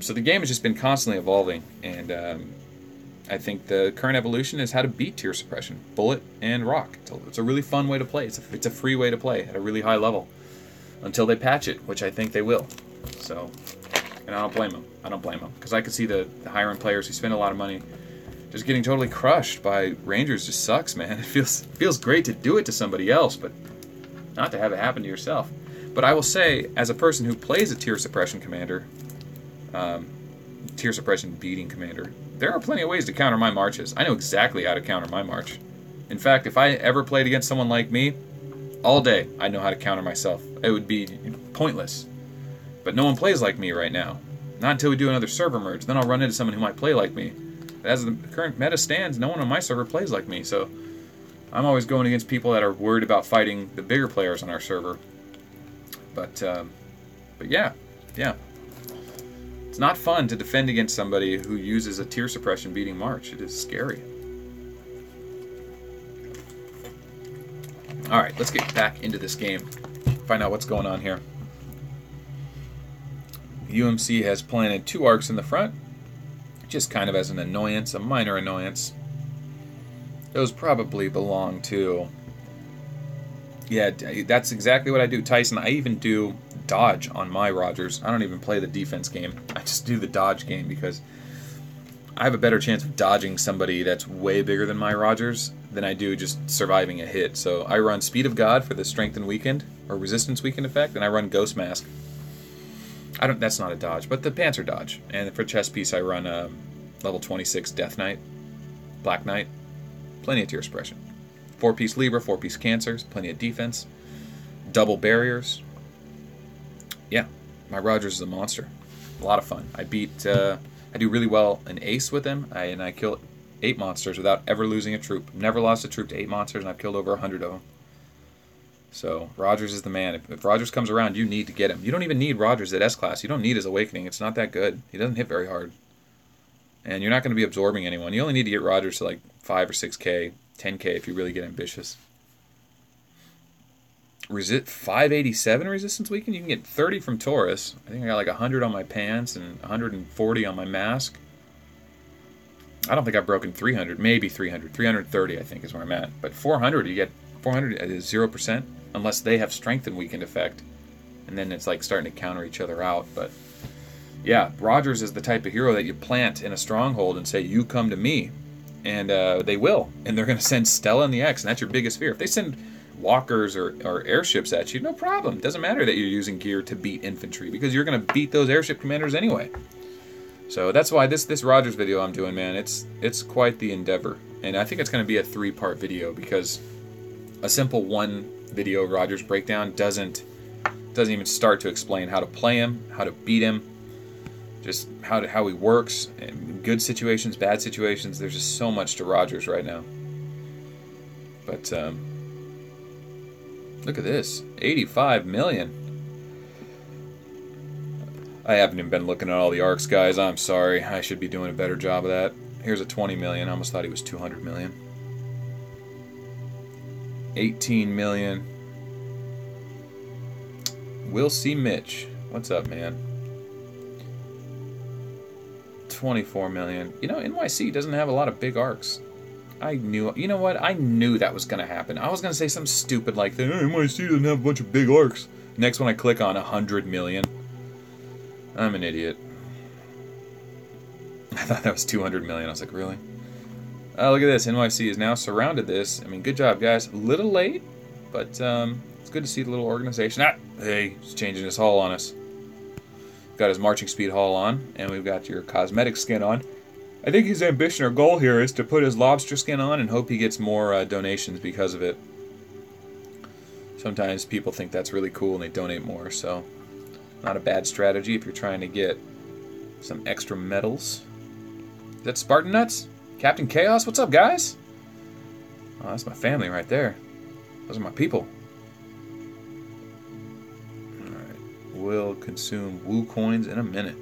So the game has just been constantly evolving, and I think the current evolution is how to beat tier suppression, bullet and rock. It's a really fun way to play. It's a free way to play at a really high level until they patch it, which I think they will. So, and I don't blame them. I don't blame them, because I could see the higher end players who spend a lot of money just getting totally crushed by Rangers. Just sucks, man. It feels great to do it to somebody else, but not to have it happen to yourself. But I will say, as a person who plays a tier suppression commander, tier suppression beating commander, there are plenty of ways to counter my marches. I know exactly how to counter my march. In fact, if I ever played against someone like me, all day I know how to counter myself. It would be pointless. But no one plays like me right now. Not until we do another server merge. Then I'll run into someone who might play like me. But as the current meta stands, no one on my server plays like me. So I'm always going against people that are worried about fighting the bigger players on our server. But yeah. It's not fun to defend against somebody who uses a tier suppression beating march. It is scary. Alright, let's get back into this game. Find out what's going on here. UMC has planted 2 arcs in the front, just kind of as an annoyance, a minor annoyance. Those probably belong to... Yeah, that's exactly what I do, Tyson. I even do dodge on my Rogers. I don't even play the defense game. I just do the dodge game because I have a better chance of dodging somebody that's way bigger than my Rogers than I do just surviving a hit. So I run Speed of God for the Strength and Weakened, or Resistance Weakened effect, and I run Ghost Mask. That's not a dodge, but the Panzer dodge. And for chess piece, I run level 26 Death Knight, Black Knight, plenty of tier suppression. 4-piece Libra, 4-piece Cancers, plenty of defense, double barriers. Yeah, my Rogers is a monster. A lot of fun. I do really well in Ace with him, and I kill 8 monsters without ever losing a troop. Never lost a troop to 8 monsters, and I've killed over 100 of them. So Rogers is the man. If Rogers comes around, you need to get him. You don't even need Rogers at S-Class. You don't need his Awakening. It's not that good. He doesn't hit very hard. And you're not going to be absorbing anyone. You only need to get Rogers to like 5 or 6k, 10k if you really get ambitious. 587 resistance weakened? You can get 30 from Taurus. I think I got like 100 on my pants and 140 on my mask. I don't think I've broken 300. Maybe 300. 330 I think is where I'm at. But 400, you get 400 is 0%. Unless they have strength and weakened effect. And then it's like starting to counter each other out. But yeah, Rogers is the type of hero that you plant in a stronghold and say, you come to me. And they will. And they're going to send Stella and the X. And that's your biggest fear. If they send walkers or airships at you, no problem. It doesn't matter that you're using gear to beat infantry. Because you're going to beat those airship commanders anyway. So that's why this Rogers video I'm doing, man, it's quite the endeavor. And I think it's going to be a 3-part video. Because a simple 1 video Rogers breakdown doesn't even start to explain how to play him, how to beat him, just how he works, in good situations, bad situations. There's just so much to Rogers right now. But look at this, 85 million. I haven't even been looking at all the arcs, guys. I'm sorry. I should be doing a better job of that. Here's a 20 million. I almost thought he was 200 million. 18 million. We'll see Mitch. What's up, man? 24 million. You know, NYC doesn't have a lot of big arcs. You know what? I knew that was going to happen. I was going to say something stupid like that. NYC doesn't have a bunch of big arcs. Next one I click on, 100 million. I'm an idiot. I thought that was 200 million. I was like, really? Oh, look at this. NYC has now surrounded this. I mean, good job, guys. A little late, but it's good to see the little organization. Hey, he's changing his hull on us. Got his marching speed hull on, and we've got your cosmetic skin on. I think his ambition or goal here is to put his lobster skin on and hope he gets more donations because of it. Sometimes people think that's really cool and they donate more, so not a bad strategy if you're trying to get some extra medals. Is that Spartan Nuts? Captain Chaos? What's up, guys? Oh, that's my family right there. Those are my people. Alright. will consume Woo coins in a minute.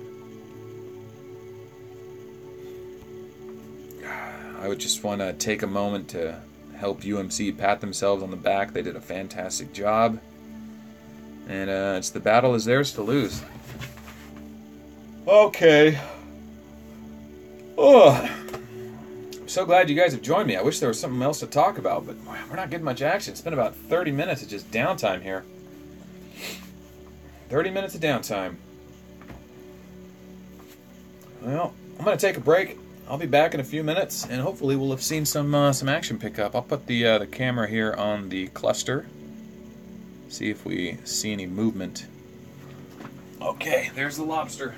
I would just want to take a moment to help UMC pat themselves on the back. They did a fantastic job. And it's the battle is theirs to lose. Okay. Oh, I'm so glad you guys have joined me. I wish there was something else to talk about, but we're not getting much action. It's been about 30 minutes of just downtime here. 30 minutes of downtime. Well, I'm going to take a break. I'll be back in a few minutes, and hopefully we'll have seen some action pick up. I'll put the camera here on the cluster. See if we see any movement. Okay, there's the lobster.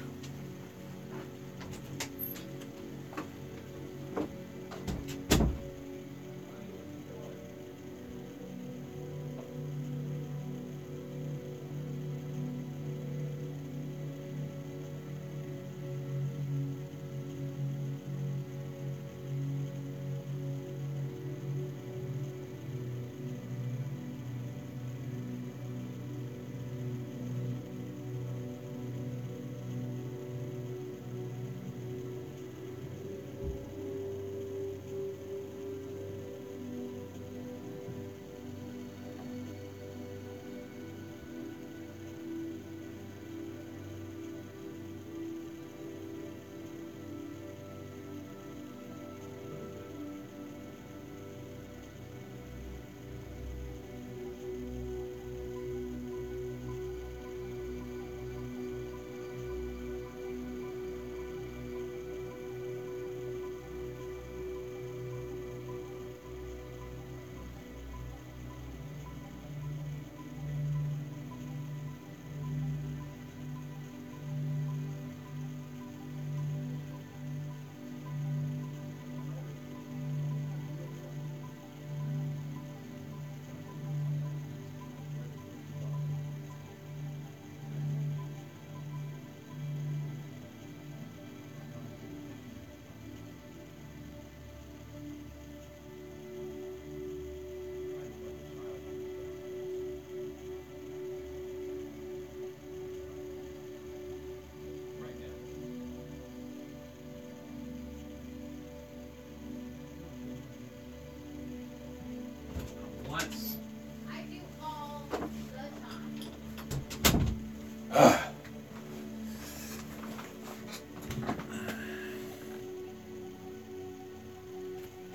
I do all the time.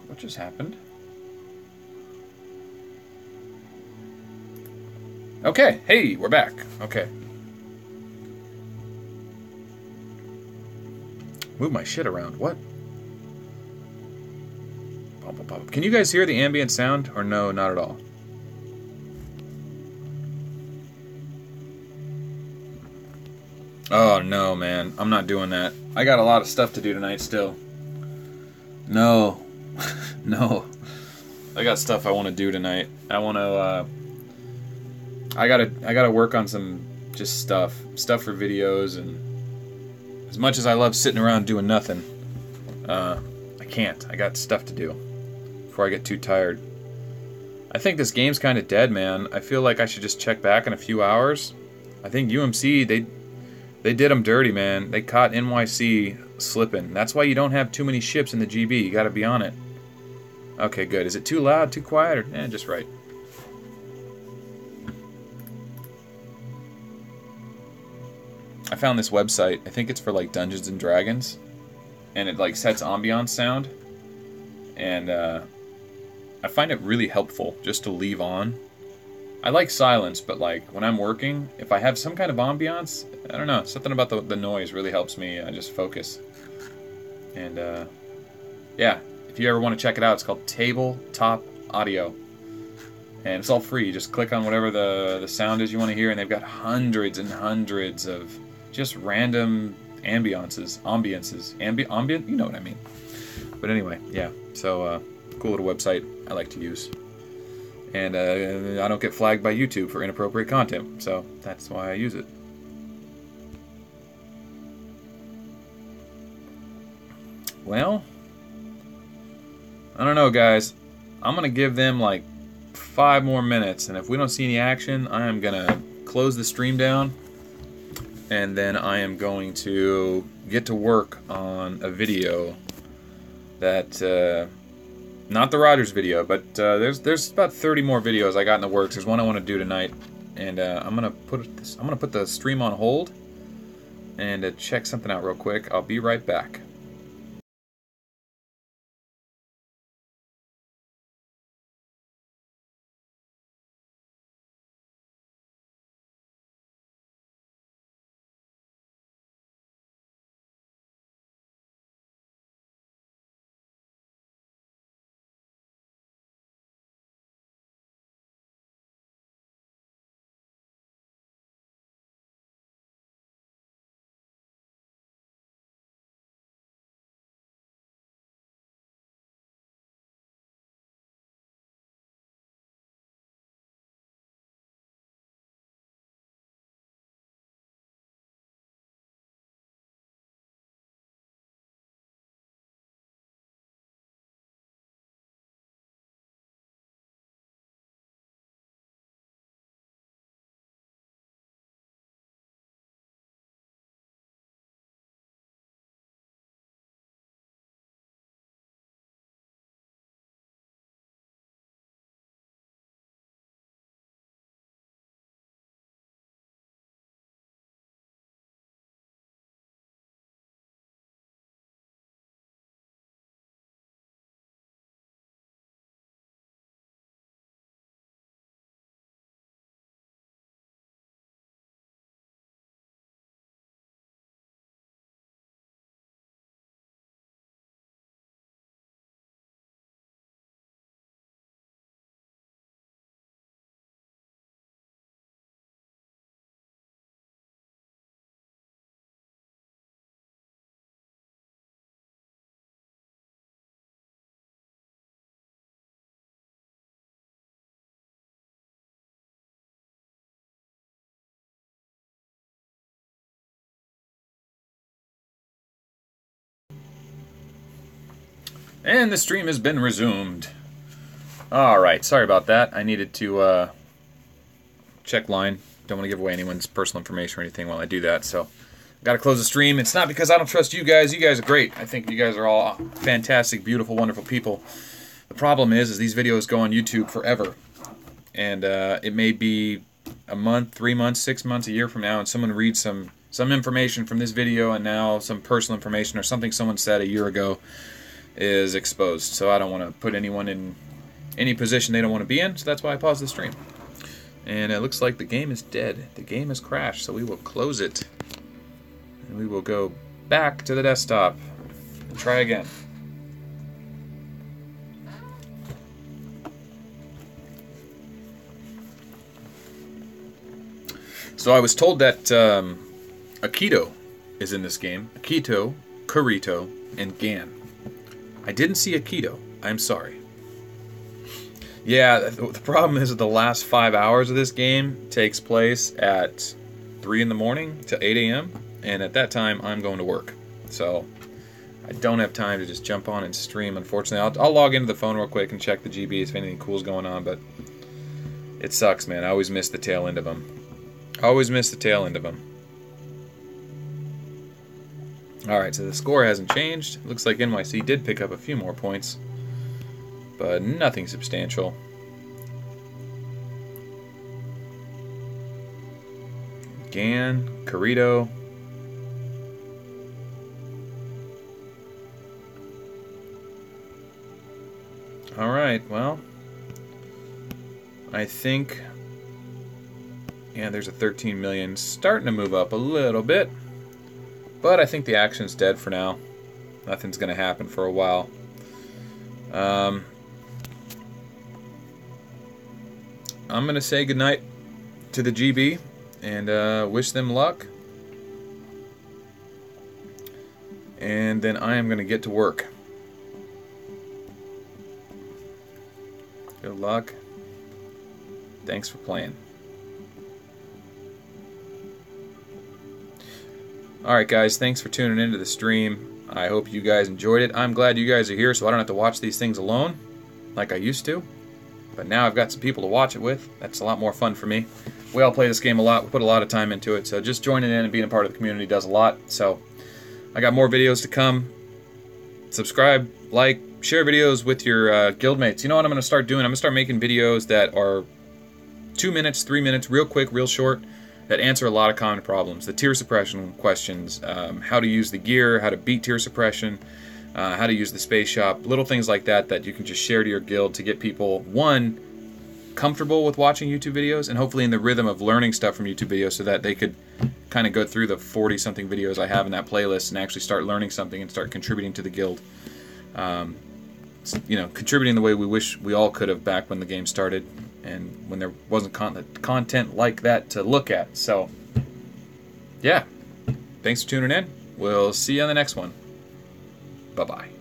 What just happened? Okay, hey, we're back. Okay. Move my shit around. What? Can you guys hear the ambient sound? Or no, not at all? Oh, no, man. I'm not doing that. I got a lot of stuff to do tonight still. No. No. I got stuff I want to do tonight. I want to, I gotta work on some just stuff for videos, and as much as I love sitting around doing nothing, I can't. I got stuff to do before I get too tired. I think this game's kind of dead, man. I feel like I should just check back in a few hours. I think UMC, they did them dirty, man. They caught NYC slipping. That's why you don't have too many ships in the GB. You gotta be on it. Okay, good. Is it too loud, too quiet, or just right? I found this website. I think it's for like Dungeons and Dragons, and it like sets ambiance sound, and I find it really helpful just to leave on. I like silence, but like when I'm working, if I have some kind of ambiance, I don't know, something about the noise really helps me just focus. And yeah, if you ever want to check it out, it's called Tabletop Audio, and it's all free. You just click on whatever the sound is you want to hear, and they've got hundreds and hundreds of just random ambiances, ambient, you know what I mean. But anyway, yeah, so cool little website I like to use. And I don't get flagged by YouTube for inappropriate content, so that's why I use it. Well, I don't know, guys. I'm going to give them like 5 more minutes, and if we don't see any action, I am going to close the stream down and then I am going to get to work on a video that, not the Rogers video, but there's about 30 more videos I got in the works. There's one I want to do tonight, and I'm gonna put the stream on hold and check something out real quick. I'll be right back. And the stream has been resumed. Alright, sorry about that. I needed to check line. Don't want to give away anyone's personal information or anything while I do that, so got to close the stream. It's not because I don't trust you guys. You guys are great. I think you guys are all fantastic, beautiful, wonderful people. The problem is these videos go on YouTube forever. And it may be a month, 3 months, 6 months, a year from now, and someone reads some information from this video, and now some personal information or something someone said a year ago is exposed. So I don't want to put anyone in any position they don't want to be in, so that's why I paused the stream. And it looks like the game is dead. The game has crashed, so we will close it. And we will go back to the desktop and try again. So I was told that Akito is in this game. Akito, Kurito, and Gan. I didn't see Akito. I'm sorry. Yeah, the problem is that the last 5 hours of this game takes place at 3 in the morning to 8 a.m. And at that time, I'm going to work. So I don't have time to just jump on and stream, unfortunately. I'll log into the phone real quick and check the GBs if anything cool's going on, but it sucks, man. I always miss the tail end of them. Always miss the tail end of them. Alright, so the score hasn't changed. Looks like NYC did pick up a few more points, but nothing substantial. Gan, Kurito. Alright, well, I think, yeah, there's a 13 million starting to move up a little bit, but I think the action's dead for now. Nothing's going to happen for a while. I'm going to say goodnight to the GB and wish them luck. And then I am going to get to work. Good luck. Thanks for playing. Alright guys, thanks for tuning into the stream. I hope you guys enjoyed it. I'm glad you guys are here so I don't have to watch these things alone like I used to. But now I've got some people to watch it with. That's a lot more fun for me. We all play this game a lot. We put a lot of time into it. So just joining in and being a part of the community does a lot. So I got more videos to come. Subscribe, like, share videos with your guildmates. You know what I'm going to start doing? I'm going to start making videos that are 2 minutes, 3 minutes, real quick, real short, that answer a lot of common problems. The tier suppression questions, how to use the gear, how to beat tier suppression, how to use the space shop, little things like that that you can just share to your guild to get people, one, comfortable with watching YouTube videos, and hopefully in the rhythm of learning stuff from YouTube videos so that they could kind of go through the 40-something videos I have in that playlist and actually start learning something and start contributing to the guild. You know, contributing the way we wish we all could have back when the game started and when there wasn't content like that to look at. So, yeah. Thanks for tuning in. We'll see you on the next one. Bye-bye.